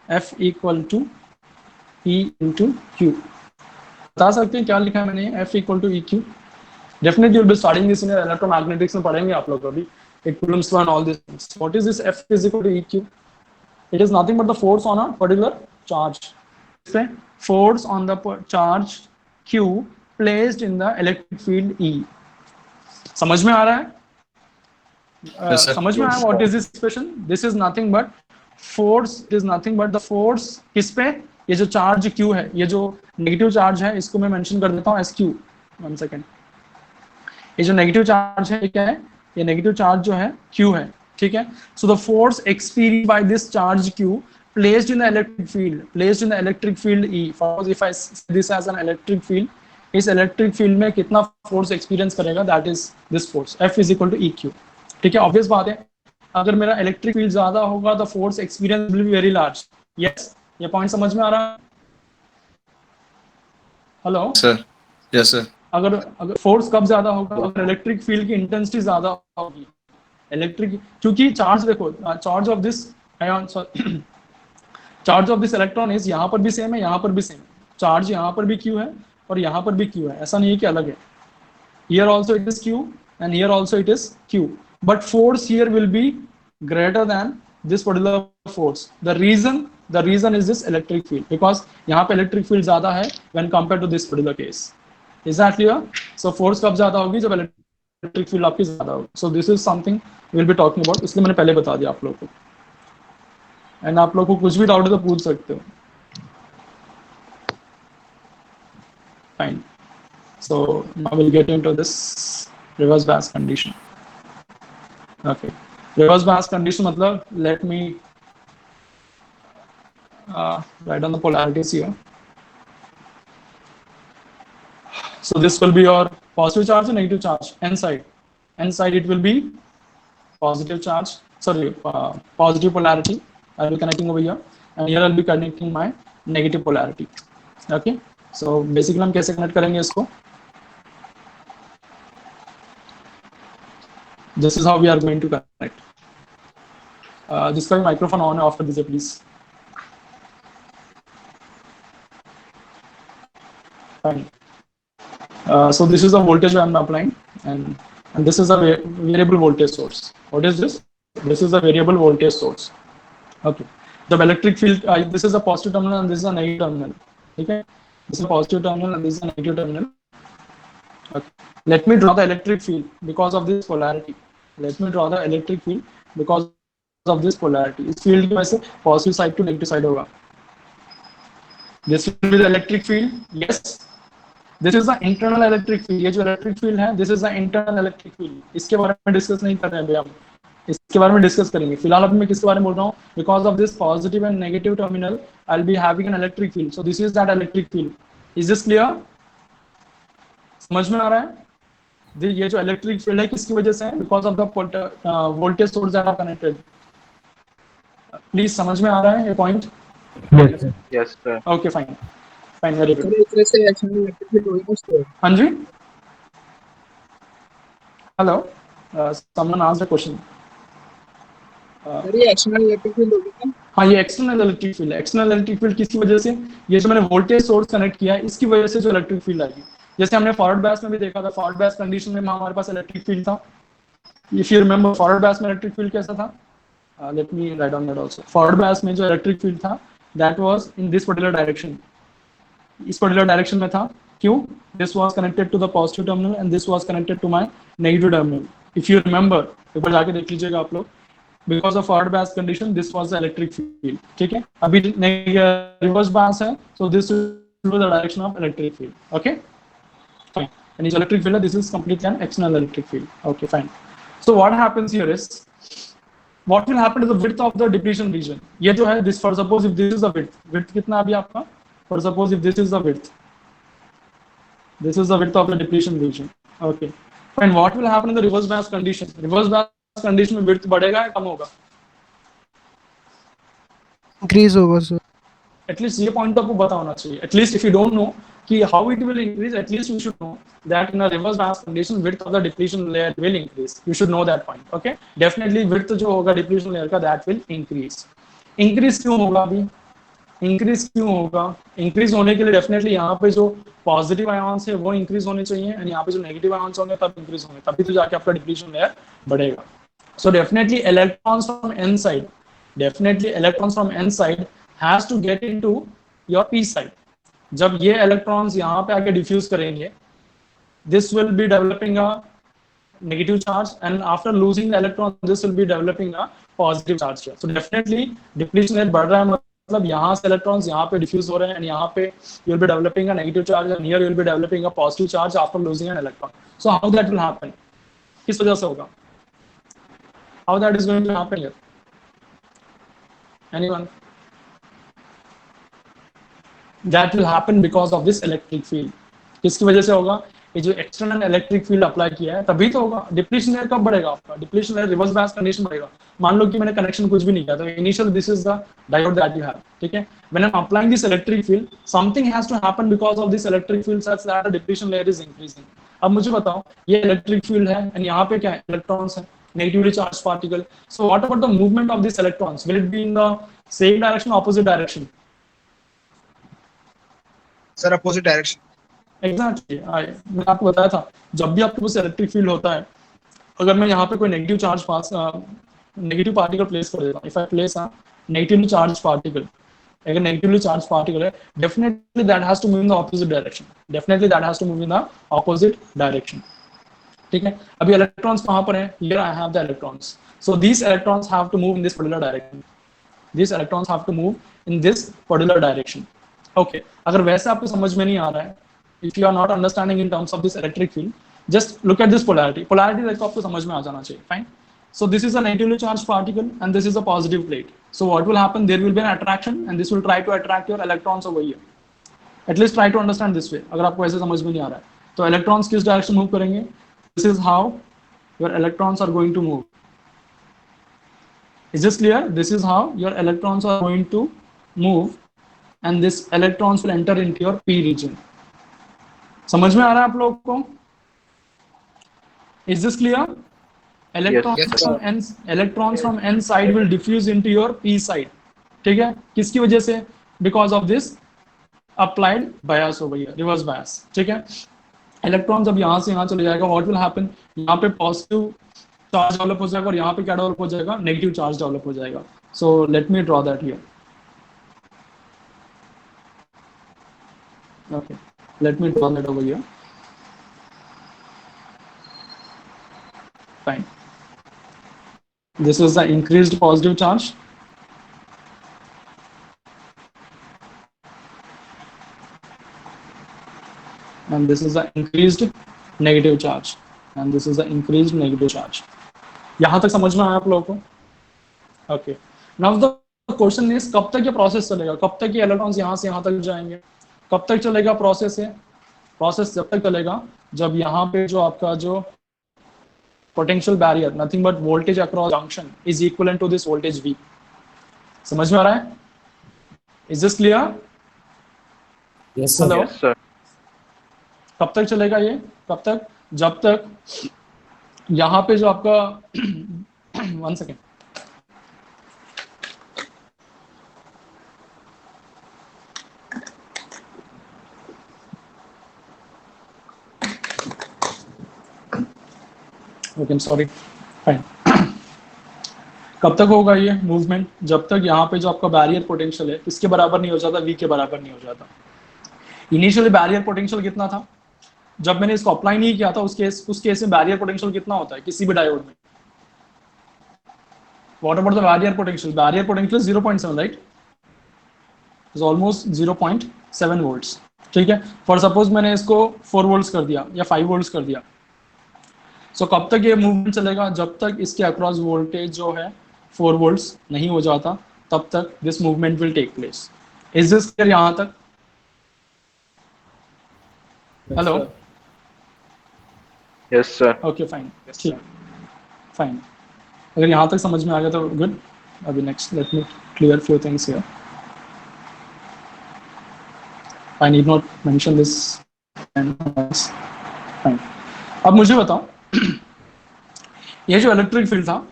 F equal to E into Q. बता सकते हैं क्या लिखा है मैंने? F equal to EQ। Definitely will be starting this in electromagnetics में पढ़ेंगे आप लोग अभी, एक Coulomb's law and all this things. What is this F is equal to EQ? It is nothing but the force on a particular charge. Force on the charge Q placed in the electric field E। समझ में आ रहा है? समझ में आया? What is this expression? This is nothing but force. It is nothing but the force किस पे? ये जो चार्ज Q है, ये जो नेगेटिव चार्ज है, इसको मैं मेंशन कर देता हूँ SQ। 1 सेकेंड। ये जो नेगेटिव चार्ज है ये क्या है? ये नेगेटिव चार्ज जो है Q है, ठीक है। So the force experienced by this charge Q placed in the electric field E. Suppose if I say this as an electric field, इस इलेक्ट्रिक फील्ड में कितना फोर्स एक्सपीरियंस करेगा? That is this force F is equal to EQ, ठीक है। Obvious बात है, अगर मेरा इलेक्ट्रिक फील्ड ज्यादा होगा the force experience will be very large. Yes, ये पॉइंट समझ में आ रहा है? Hello sir. Yes sir. अगर फोर्स कब ज्यादा होगा? अगर इलेक्ट्रिक फील्ड की इंटेंसिटी ज्यादा होगी। इलेक्ट्रिक, क्योंकि चार्ज देखो, charge of this ion, charge of this electron is यहाँ पर भी सेम है, यहाँ पर भी सेम है। चार्ज यहाँ पर भी Q है और यहाँ पर भी Q है, ऐसा नहीं है कि अलग है। Here also it is Q and here also it is Q, but force here will be greater than this particular force. The reason is this electric field, because यहाँ पे electric field ज़्यादा है when compared to this particular case. Is that clear? So force कब ज़्यादा होगी? जब electric field आपकी ज़्यादा होगी। So this is something we will be talking about, इसलिए मैंने पहले बता दिया आप लोगों को। एंड आप लोग को कुछ भी डाउट है तो पूछ सकते हो। Fine. So now we'll get into this reverse bias condition. Okay. Reverse bias condition मतलब, let me write down the polarities here. So this will be your positive charge and negative charge. N side it will be positive charge. Sorry, positive polarity. I'll be connecting over here, and here I'll be connecting my negative polarity. Okay. So basically हम कैसे connect करेंगे इसको? This is how we are going to connect. जिसका भी microphone on है of कर दीजिए please. Fine. So this is the voltage I am applying, and this is a variable voltage source. What is this? This is a variable voltage source. Okay. The electric field, this is a positive terminal and this is a negative terminal. ठीक है? This is a positive terminal and this is a negative terminal. Okay. Let me draw the electric field because of this polarity. Let me draw the electric field because of this polarity. इस field की वजह से positive side to negative side होगा. This will be the electric field. Yes. This is the internal electric field. ये जो electric field है, this is the internal electric field. इसके बारे में डिस्कस नहीं कर रहे हैं हम, इसके बारे में डिस्कस करेंगे। फिलहाल अभी मैं किसके बारे में बोल रहा हूँ? Because of this positive and negative terminal I will be having an electric field. So this is that electric field. Is this clear? समझ में आ रहा है? ये जो इलेक्ट्रिक फील्ड है किसकी वजह से है? Because of the voltage source that are connected. Please समझ में आ रहा है ये point? Yes, sir. Okay, fine fine, very good. हाँ जी, hello, someone asked a question. ये एक्सटर्नल इलेक्ट्रिक फील्ड होगी क्या? हाँ, ये एक्सटर्नल इलेक्ट्रिक फील्ड है। एक्सटर्नल इलेक्ट्रिक फील्ड किसकी वजह से? ये जो मैंने वोल्टेज सोर्स कनेक्ट किया है इसकी वजह से जो इलेक्ट्रिक फील्ड आएगी। जैसे हमने फॉरवर्ड बायस में भी देखा था, फॉरवर्ड बायस कंडीशन में हमारे पास इलेक्ट्रिक फील्ड था। If you remember forward bias में इलेक्ट्रिक फील्ड कैसा था? Let me write down that also. Forward bias में जो इलेक्ट्रिक फील्ड था that was in this particular direction, इस पर्टिकुलर डायरेक्शन में था। क्यों? This was connected to the positive terminal and this was connected to my negative terminal. If you remember, एक बार जाके देख लीजिएगा आप लोग. Because of forward bias condition, this was the electric field. ठीक है? अभी reverse bias है, so this will be the direction of electric field. Okay? Fine. And this electric field, this is completely an external electric field. Okay, fine. So what happens here is, what will happen to the width of the depletion region? ये जो है, this, for suppose if this is the width कितना अभी आपका? For suppose if this is the width. This is the width of the depletion region. Okay. Fine. What will happen in the reverse bias condition? Reverse bias condition में width बढ़ेगा या कम होगा? Increase होगा sir. At least ये point तो आपको पता होना चाहिए. At least if you don't know कि how it will increase, at least you should know that in a reverse bias condition width of the depletion layer will increase. You should know that point. Okay. Definitely width जो होगा depletion layer का that will increase. Increase क्यों होगा अभी? Increase क्यों होगा? Increase होने के लिए डेफिनेटली यहाँ पे जो पॉजिटिव आयॉन्स है वो इंक्रीज होने चाहिए एंड यहाँ पे जो नेगेटिव आयॉन्स होंगे तब इंक्रीज होंगे, तभी तो जाके आपका डिप्लीशन लेयर बढ़ेगा. So definitely electrons from N side, definitely electrons from N side has to get into your P side. जब ये इलेक्ट्रॉन्स यहाँ पे आके डिफ्यूज करेंगे, this will be developing a negative charge and after losing the electron this will be developing a positive charge here. So definitely depletion rate बढ़ रहा है, मतलब यहाँ से electrons यहाँ पे diffuse हो रहे हैं and यहाँ पे you will be developing a negative charge and here you will be developing a positive charge after losing an electron. So how that will happen? किस वजह से होगा? How that is going to happen here? Anyone? That will happen because of this electric field. किसकी वजह से होगा? ये जो एक्सटर्नल इलेक्ट्रिक फील्ड अप्लाई किया है तभी तो होगा. डिप्लीशन लेयर कब बढ़ेगा आपका? Depletion layer reverse bias condition बढ़ेगा. मान लो कि मैंने कनेक्शन कुछ भी नहीं किया, तो initial this is the diode that you have. ठीक है, when I am applying this electric field something has to happen because of this electric field such that the depletion layer is increasing. अब मुझे बताओ, ये electric field है and यहाँ पे क्या है? इलेक्ट्रॉन्स है, negatively charge particle. So what about the movement of this electrons? Will it be in the same direction, opposite direction? Sir opposite direction. Exactly. मैं आपको बताया था, जब भी आपके पास इलेक्ट्रिक फील्ड होता है, अगर मैं यहाँ पे कोई नेगेटिव चार्ज पास नेगेटिव पार्टिकल प्लेस कर देता हूँ, if I place a negatively charge particle, अगर नेगेटिवली चार्ज पार्टिकल है, definitely that has to move in the opposite direction. Definitely that has to move in the opposite direction. ठीक है, अभी electrons कहाँ पर हैं? Here I have the electrons. So these electrons have to move in this particular direction. These electrons have to move in this particular direction. Okay. अगर वैसे आपको समझ में नहीं आ रहा है, if you are not understanding in terms of this electric field, just look at this polarity. Polarity देखो, आपको समझ में आ जाना चाहिए. Fine. So this is a negatively charged particle and this is a positive plate. So what will happen? There will be an attraction and this will try to attract your electrons over here. At least try to understand this way. अगर आपको ऐसे समझ में नहीं आ रहा है, तो electrons किस direction move करेंगे? This is how your electrons are going to move. Is this clear? This is how your electrons are going to move and this electrons will enter into your p region. समझ में आ रहा है आप लोगों को? Is this clear? Electrons Yes, from n, electrons from n side will diffuse into your p side. ठीक है, किसकी वजह से? Because of this applied bias over here, reverse bias. ठीक है, electrons जब यहाँ से यहाँ चले जाएगा, what will happen? यहाँ पे positive चार्ज डेवलप हो जाएगा और यहाँ पे क्या डेवलप हो जाएगा? नेगेटिव चार्ज डेवलप हो जाएगा. So let me draw that here. Okay, late me draw that over here. Fine. This is the increased positive charge. And this is the increased negative charge. And this is the increased negative charge. यहाँ तक समझ में आया आप लोगों को? Okay. Now the question is, कब तक ये प्रोसेस चलेगा? कब तक ये इलेक्ट्रॉन्स यहाँ से यहाँ तक जाएंगे? कब तक चलेगा प्रोसेस? है प्रोसेस जब तक चलेगा जब यहाँ पे जो आपका जो potential barrier, nothing but voltage across junction, is equivalent to this voltage V. समझ में आ रहा है? Is this clear? Yes, hello. Yes, sir. कब तक चलेगा ये? कब तक? जब तक यहाँ पे जो आपका one second, okay sorry. Fine. कब तक होगा ये मूवमेंट? जब तक यहाँ पे जो आपका बैरियर पोटेंशियल है इसके बराबर नहीं हो जाता, V के बराबर नहीं हो जाता. इनिशियली बैरियर पोटेंशियल कितना था जब मैंने इसको अप्लाई नहीं किया था, उस केस में बैरियर पोटेंशियल कितना होता है किसी भी डायोड में? What about the barrier potential? Barrier potential 0.7, right? Is almost 0.7 volts, ठीक है। फॉर सपोज मैंने इसको 4 वोल्ट्स कर दिया या 5 वोल्ट्स कर दिया, सो कब तक ये मूवमेंट चलेगा? जब तक इसके अक्रॉस वोल्टेज जो है 4 वोल्ट्स नहीं हो जाता, तब तक this movement will take place. Is this clear यहां तक? Hello, Yes, sir. Okay fine, ठीक, फाइन। अगर यहाँ तक समझ में आ गया तो गुड। अभी next let me clear few things here. I need not mention this. Fine, अब मुझे बताओ ये जो इलेक्ट्रिक फील्ड था,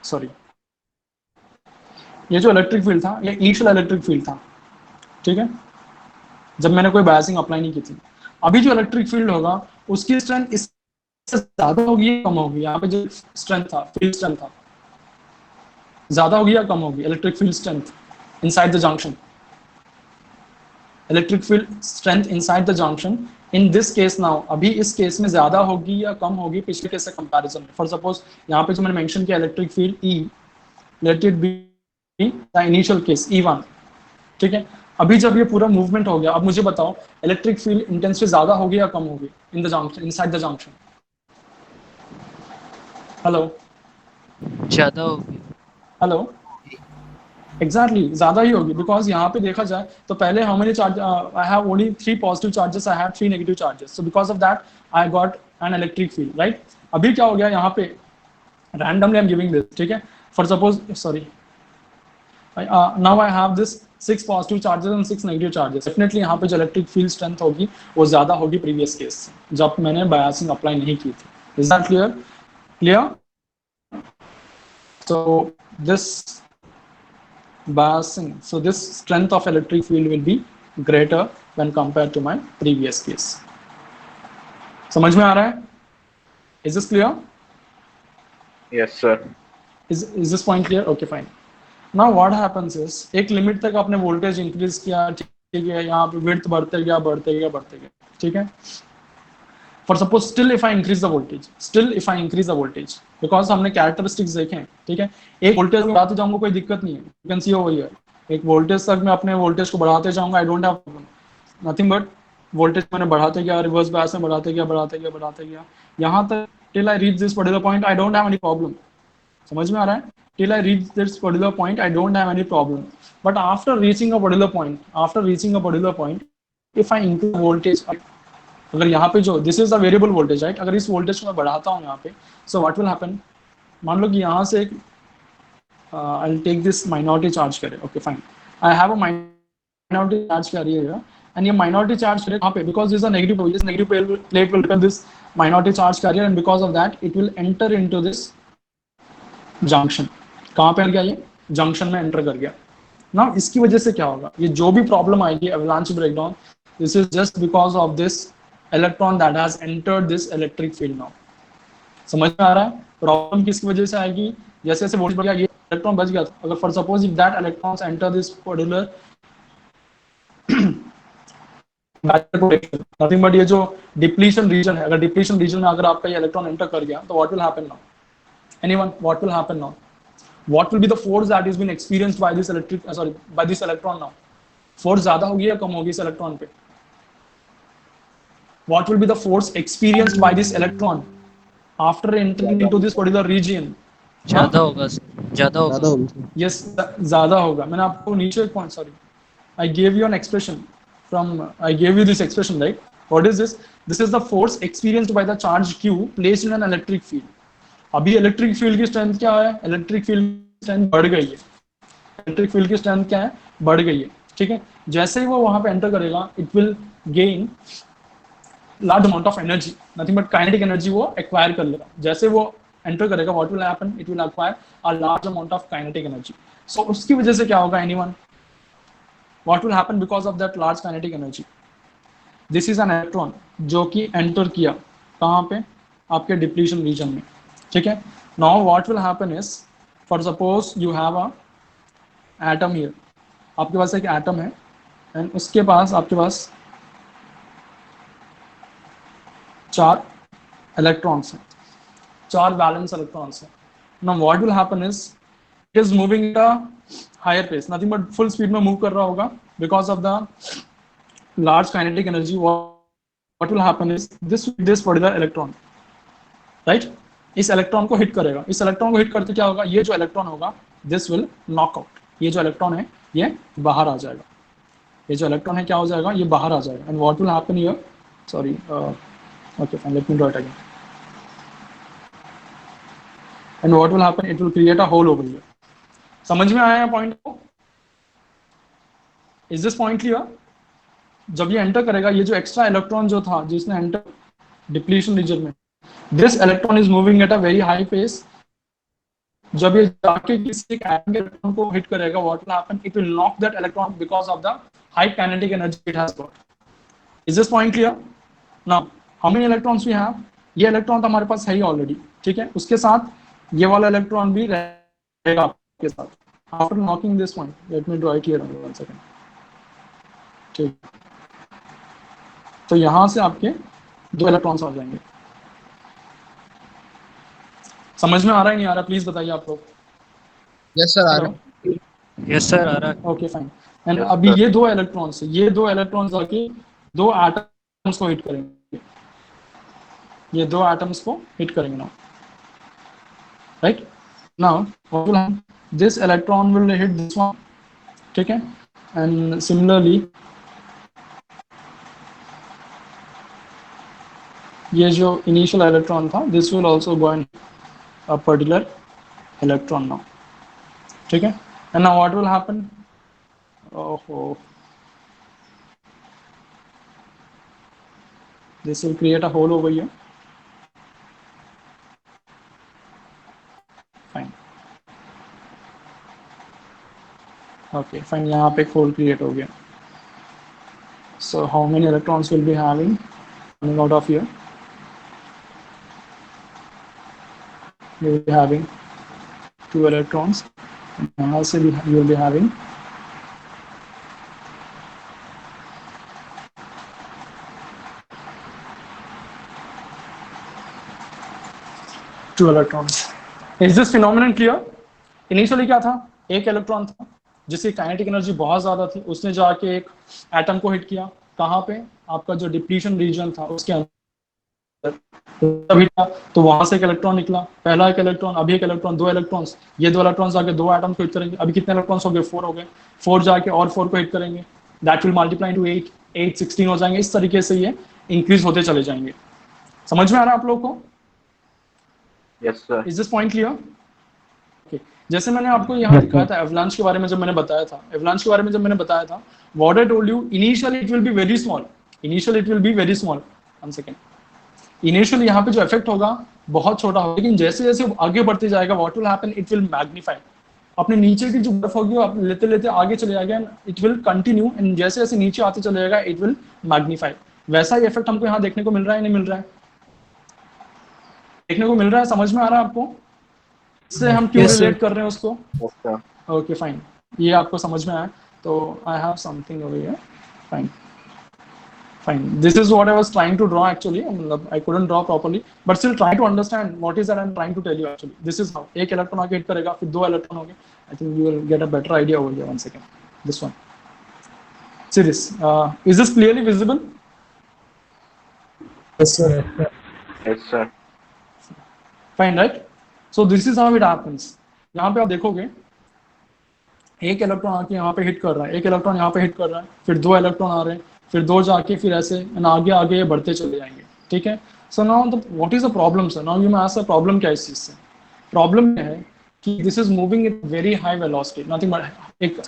सॉरी, ये जो इलेक्ट्रिक फील्ड था ये इनिशियल इलेक्ट्रिक फील्ड था, ठीक है, जब मैंने कोई बायसिंग अप्लाई नहीं की थी। अभी जो इलेक्ट्रिक फील्ड होगा उसकी स्ट्रेंथ इससे ज्यादा होगी या कम होगी? यहाँ पे जो स्ट्रेंथ था, फील्ड स्ट्रेंथ था, ज्यादा होगी या कम होगी? Electric field strength inside the junction, electric field strength inside the junction in this case now, अभी इस केस में ज्यादा होगी या कम होगी पिछले केस से कंपैरिजन में? फॉर सपोज यहाँ पे जो मैंने मेंशन किया electric field E, let it be the initial case E1, ठीक है। अभी जब ये पूरा मूवमेंट हो गया, अब मुझे बताओ इलेक्ट्रिक फील्ड इंटेंसिटी ज्यादा होगी या कम होगी in the junction, inside the junction? Hello ज्यादा होगी। हेलो, एग्जैक्टली ज्यादा ही होगी, बिकॉज यहाँ पे देखा जाए तो पहले how many charge, I have only 3 positive charges, I have 3 negative charges, so because of that I got an electric field, right. अभी क्या हो गया यहाँ पे, randomly I am giving this, ठीक है। For suppose, sorry, now I have this 6 positive charges and 6 negative charges. Definitely यहाँ पे जो इलेक्ट्रिक फील्ड स्ट्रेंथ होगी वो ज्यादा होगी प्रीवियस केस से जब मैंने बायसिंग अप्लाई नहीं की थी। Is that clear? Clear? So this biasing, so this strength of electric field will be greater when compared to my previous case. समझ में आ रहा है? Is this clear? Yes, sir. Is this point clear? Okay, fine. Now what happens is, एक limit तक आपने voltage increase किया, ठीक है, यहाँ पे विड्थ बढ़ते गया, ठीक है। For suppose still if I increase the voltage, because हमने कैरेक्टरिस्टिक्स देखे हैं, ठीक है। एक वोल्टेज में बढ़ाते जाऊंगा कोई दिक्कत नहीं है, you can see over here, एक वोल्टेज तक मैं अपने वोल्टेज को बढ़ाते जाऊंगा, I don't have problem, nothing but voltage मैंने बढ़ाते गया, रिवर्स बायस में बढ़ाते गया, यहाँ तक till I reach this particular point, I don't have any problem. समझ में आ रहा है? Till I reach this particular point, I don't have any problem. But after reaching a particular point, if I increase voltage, अगर यहाँ पे जो this is a variable voltage, right? अगर इस voltage को मैं बढ़ाता हूँ यहाँ पे, so what will happen? मान लो कि यहाँ से एक I'll take this minority charge carrier. Okay, fine. I have a minority charge carrier here, and ये minority charge carrier यहाँ पे, because this is a negative plate, this negative plate will repel this minority charge carrier, and because of that, it will enter into this junction. कहाँ पे आ गया? ये junction में enter कर गया ना। इसकी वजह से क्या होगा, ये जो भी प्रॉब्लम आएगी avalanche breakdown, this is just because of this electron that has entered this electric field now. समझ में आ रहा है? प्रॉब्लम किसकी वजह से आएगी? जैसे जैसे वोल्टेज बढ़ गया, ये इलेक्ट्रॉन बच गया था, अगर for suppose if that electrons enter this particular nothing but ये जो डिप्लीशन रीजन है, अगर डिप्लीशन रीजन में अगर आपका ये इलेक्ट्रॉन एंटर कर गया, तो what will happen now? Anyone, what will happen now? What will be the force that is been experienced by this by this electron now? Force ज़्यादा होगी या कम होगी इस इलेक्ट्रॉन पे? What will be the force experienced by this electron after entering into this particular region? ज्यादा होगा। Yes, ज़्यादा होगा। मैंने आपको नीचे एक point, sorry, I gave you an expression I gave you this expression, right? What is this? This is the force experienced by the charge Q placed in an electric field. अभी electric field की strength क्या है? Electric field की strength बढ़ गई है। Electric field की strength क्या है? बढ़ गई है, ठीक है। जैसे ही वो वहां पे एंटर करेगा, it will gain large amount of energy, nothing but kinetic energy वो एक्वायर कर लेगा। जैसे वो एंटर करेगा, what will happen? It will acquire a large amount of kinetic energy. So उसकी वजह से क्या होगा? Anyone, what will happen because of that large kinetic energy? This is an electron जो कि एंटर किया कहाँ पे? आपके डिप्लीशन रीजन में, ठीक है। Now what will happen is, for suppose you have a atom here, आपके पास एक एटम है, एंड उसके पास आपके पास 4 इलेक्ट्रॉन्स हैं, 4 वैलेंस इलेक्ट्रॉन्स हैं. Now what will happen is it is moving at a higher pace, nothing but full speed में move कर रहा होगा because of the large kinetic energy. What will happen is this particular electron, right, इस electron को hit करेगा. इस electron को hit करके क्या होगा, ये जो इलेक्ट्रॉन होगा दिस विल नॉक आउट. ये जो इलेक्ट्रॉन है ये बाहर आ जाएगा. ये जो इलेक्ट्रॉन है क्या हो जाएगा, ये बाहर आ जाएगा. And what will happen here, sorry, okay fine, let me draw it again. And what will happen, it will create a hole over here. समझ में आया पॉइंट को? Is this point clear? जब ये एंटर करेगा, ये जो एक्स्ट्रा इलेक्ट्रॉन जो था जिसने एंटर डिप्लीशन रीजन में, this electron is moving at a very high pace. जब ये जाके किसी एक एटम के इलेक्ट्रॉन को हिट करेगा, what will happen, it will knock that electron because of the high kinetic energy it has got. Is this point clear? Now how many electrons we have? ये electron तो हमारे पास है ही already, ठीक है. उसके साथ ये वाला इलेक्ट्रॉन भी रहेगा आपके साथ. After knocking this point, late me draw it here one second, ठीक. तो यहां से आपके 2 इलेक्ट्रॉन्स आ जाएंगे. समझ में आ रहा है नहीं आ रहा, प्लीज बताइए आप लोग. यस सर, आ रहा है. यस सर, आ रहा है. Okay fine. एंड Yes, अभी sir. ये 2 इलेक्ट्रॉन्स, ये 2 इलेक्ट्रॉन्स आके 2 एटम्स को हिट करेंगे. ये 2 एटम्स को हिट करेंगे now, right. Now what will happen, this electron will hit this one, ठीक है. एंड सिमिलरली ये जो इनिशियल इलेक्ट्रॉन था, this will also go in a particular electron now, ठीक है. And now what will happen, oh, this will create a hole over here. Fine. Okay, fine. यहाँ पे एक hole create हो गया. So how many electrons will be having coming out of here? You will be having 2 electrons. And also you will be having two electrons. Is this phenomenon clear? Initially क्या था, एक electron था जिसकी kinetic energy बहुत ज्यादा थी, उसने जाके एक एटम को हिट किया. कहाँ पे, आपका जो डिप्लीशन रीजन था उसके अंदर तभी था. तो वहां से एक इलेक्ट्रॉन निकला, पहला एक इलेक्ट्रॉन, अभी एक इलेक्ट्रॉन, 2 इलेक्ट्रॉन्स. ये 2 इलेक्ट्रॉन्स जाके 2 एटम को हिट करेंगे. अभी कितने इलेक्ट्रॉन्स हो गए, 4 हो गए. 4 जाके और 4 को हिट करेंगे. दैट विल मल्टीप्लाई टू 8, 8 16 हो जाएंगे. इस तरीके से ये इंक्रीज होते चले जाएंगे. समझ में आ रहा है आप लोग को? Yes, sir. Is this point clear? Okay. जैसे मैंने आपको यहाँ दिखाया था एवलांच के बारे में, जब मैंने बताया था, what I told you, initially it will be very small. One second. Initially यहाँ पे जो इफेक्ट होगा बहुत छोटा होगा, लेकिन जैसे जैसे आगे बढ़ते जाएगा, what will happen, it will magnify. अपने नीचे की जो बर्फ होगी वो आप लेते लेते आगे चले जाएगा, इट विल कंटिन्यू. एंड जैसे जैसे नीचे आते चले जाएगा, इट विल मैग्नीफाई. वैसा ही इफेक्ट हमको यहाँ देखने को मिल रहा है, नहीं मिल रहा है? देखने को मिल रहा है. समझ में आ रहा है आपको इससे हम क्यों Yes, sir. रिलेट कर रहे हैं उसको? Yes, sir. ओके फाइन, ये आपको समझ में आया. तो I have something over here. Fine fine, this is what I was trying to draw actually. मतलब I couldn't draw properly, but still try to understand what is that I am trying to tell you. Actually this is how एक electron आके hit करेगा, फिर 2 electron होंगे. I think you will get a better idea over here. One second, this one, see this. Is this clearly visible? Yes, sir. Yes, sir. Fine, right. So this is how it happens. यहाँ पे आप देखोगे एक electron आके यहाँ पे hit कर रहा है, एक इलेक्ट्रॉन यहाँ पे हिट कर रहा है, फिर 2 इलेक्ट्रॉन आ रहे हैं, फिर 2 जाके फिर ऐसे आगे आगे ये बढ़ते चले जाएंगे. ठीक है. So now what is the problem sir? Now you may ask problem क्या है इस चीज से? प्रॉब्लम ये है कि this is moving at very high velocity, nothing but एक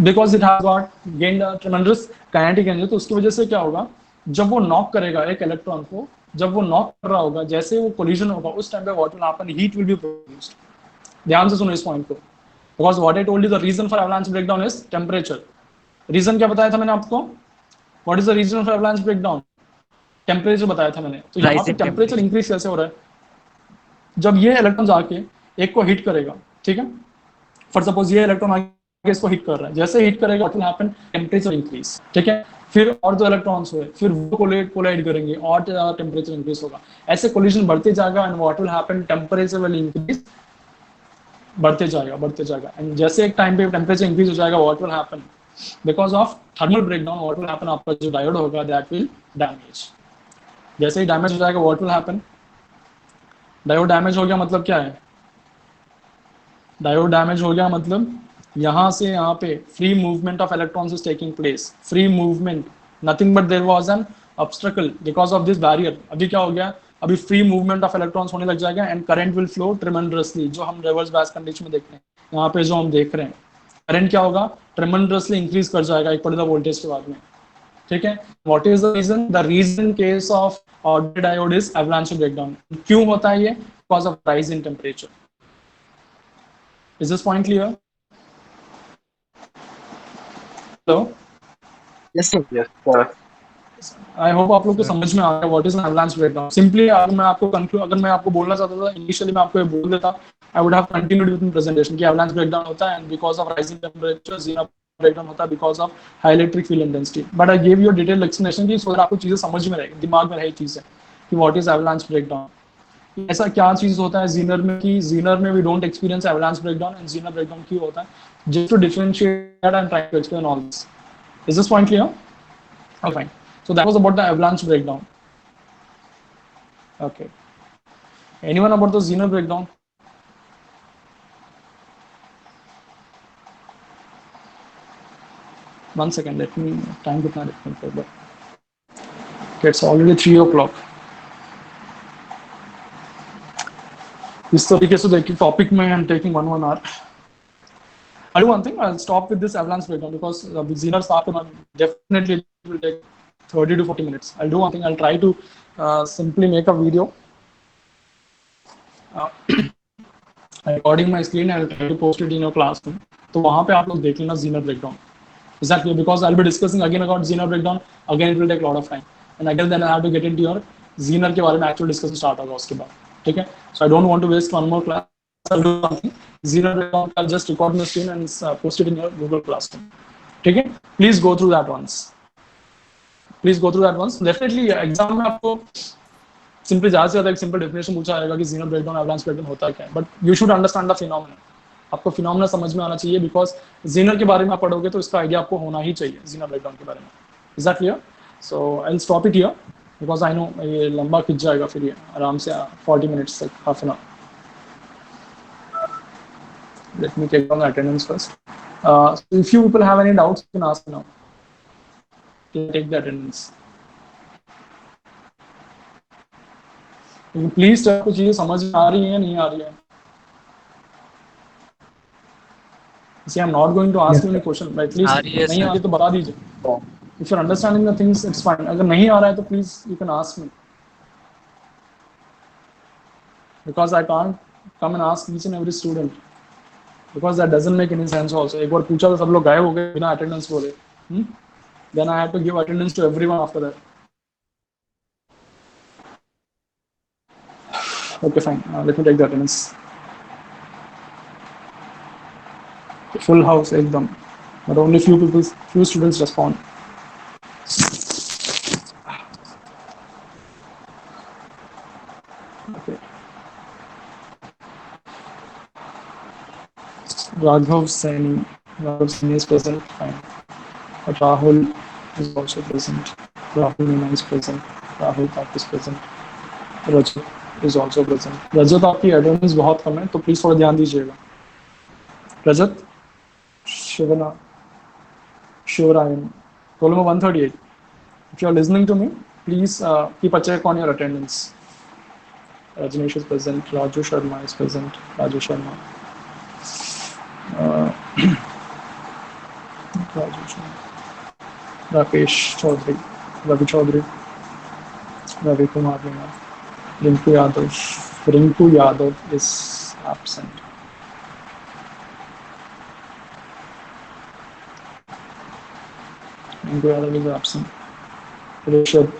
because it has got gained a tremendous kinetic energy. तो उसकी वजह से क्या होगा, जब वो नॉक करेगा एक इलेक्ट्रॉन को, जब वो नॉक कर रहा होगा, जैसे वो कोलिजन होगा, उस टाइम पे what will happen, heat will be produced. ध्यान से सुनो इस पॉइंट को, because what I told you the reason for avalanche breakdown is temperature. Reason क्या बताया था मैंने आपको? What is the reason for avalanche breakdown? Temperature बताया था मैंने. तो यहाँ पे टेम्परेचर इंक्रीज कैसे हो रहा है? जब ये इलेक्ट्रॉन जाके एक को हिट करेगा, ठीक है, फॉर सपोज ये इलेक्ट्रॉन इसको हिट कर रहा है, जैसे हिट करेगा what will happen, temperature increase, ठीक है। फिर और जो इलेक्ट्रॉन्स हुए फिर वो कोलाइड करेंगे और टेम्परेचर इंक्रीज होगा, ऐसे कोलिजन बढ़ते जाएगा and what will happen, temperature will increase, बढ़ते जाएगा एंड जैसे एक टाइम पे टेम्परेचर इंक्रीज हो जाएगा what will happen, because of thermal breakdown what will happen, आपका जो डायोड होगा दैट विल डैमेज। जैसे ही डैमेज हो जाएगा what will happen, diode damage हो गया मतलब क्या है, डायोड डैमेज हो गया मतलब यहाँ से यहाँ पे free movement of electrons is taking place, free movement, nothing but there was an obstacle because of this barrier. अभी क्या हो गया, अभी फ्री मूवमेंट ऑफ इलेक्ट्रॉन्स होने लग जाएगा and current will flow tremendously, जो हम रिवर्स बायस कंडीशन में देखते हैं यहाँ पे जो हम देख रहे हैं, करंट क्या होगा, ट्रेमेंडसली इंक्रीज कर जाएगा एक पर्टिकुलर वोल्टेज के बाद में, ठीक है। What is the reason, the reason case of ordinary diode is avalanche breakdown. क्यों होता है ये, because of rise in temperature. Is this point clear? Hello, Yes, sir. Yes, sir. I hope आप लोग को समझ में आ गया what is an avalanche breakdown. Simply अगर मैं आपको कंक्लूड, अगर मैं आपको बोलना चाहता था इनिशियली मैं आपको ये बोल देता, I would have continued with presentation कि एवलांच ब्रेकडाउन होता है and because of rising temperature, zero breakdown होता है because of high electric field intensity, but I give you a detailed explanation कि सो दैट आपको चीजें समझ में रहेगी, दिमाग में रहे चीजें कि व्हाट इज एवलांच ब्रेकडाउन। ऐसा क्या चीज होता है ज़ीनर में कि ज़ीनर में we don't experience avalanche breakdown and Zener breakdown क्यों होता है, just to differentiate and try to explain all this. Is this point clear? Oh, fine. So that was about the avalanche breakdown. Okay. Anyone about the Zener breakdown? One second. Let me time kitna different further. Okay, it's already 3 o'clock. इस तरीके से देखिए topic में I'm taking 1 hour. I'll do one thing. I'll stop with this avalanche breakdown because the Zener start definitely will take 30 to 40 minutes. I'll do one thing. I'll try to simply make a video recording my screen. I'll try to post it in your classroom. तो वहाँ पे आप लोग देख लेना Zener breakdown. Is that clear? Because I'll be discussing again about Zener breakdown. Again, it will take a lot of time. And again, then I have to get into your Zener के बारे में actual discussion start होगा उसके बाद. ठीक है? So I don't want to waste one more class. I'll do something. Zener breakdown, I'll just record my screen and post it in your Google Classroom. ठीक है? Please go through that once. Please go through that once. Definitely exam में आपको simply ज़्यादा से ज़्यादा एक simple definition पूछा जाएगा कि Zener breakdown, avalanche breakdown होता क्या है. But you should understand the phenomenon. आपको phenomena समझ में आना चाहिए because Zener के बारे में आप पढ़ोगे तो इसका idea आपको होना ही चाहिए Zener breakdown के बारे में. Is that clear? So I'll stop it here because I know ये लंबा खिंच जाएगा फिर ये आराम से 40 minutes तक, half an hour. Let me take down the attendance first. So if you people have any doubts, you can ask now. Take the attendance. Please आपको चीजें समझ में आ रही हैं या नहीं आ रही हैं? See, I'm not going to ask you any question, but at least आ रही है, नहीं आ sir. रही तो बता दीजिए. If you're understanding the things, it's fine. अगर नहीं आ रहा है तो please you can ask me. Because I can't come and ask each and every student. Because that doesn't make any sense also. एक बार पूछा तो सब लोग गायब हो गए बिना अटेंडेंस बोले. Then I had to give attendance to everyone after that. Okay, fine. Let me take the attendance. Full house, ekdam. But only few students respond. Okay. Raghav Saini is present. Fine. Rahul is also present. Rahul Meena is present. Rahul Tak is present. Rajat is also present. रजत आपकी attendance बहुत कम है तो please थोड़ा ध्यान दीजिएगा. रजत, Shivarayan, roll number 138. If you are listening to me, please keep a check on your attendance. Rajneesh is present. Raju Sharma is present. Raju Sharma. Raju Sharma. Rakesh Chaudhary. Ravi Chaudhary. Ravi Kumar Meena. Rinku Yadav. Rinku Yadav is absent. Rinku Yadav is absent. Rishabh.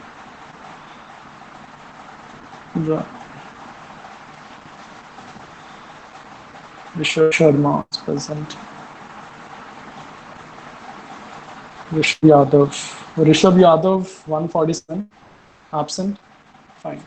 Rishabh Sharma is present. Rishabh Yadav. Rishabh Yadav 147. Absent. Fine.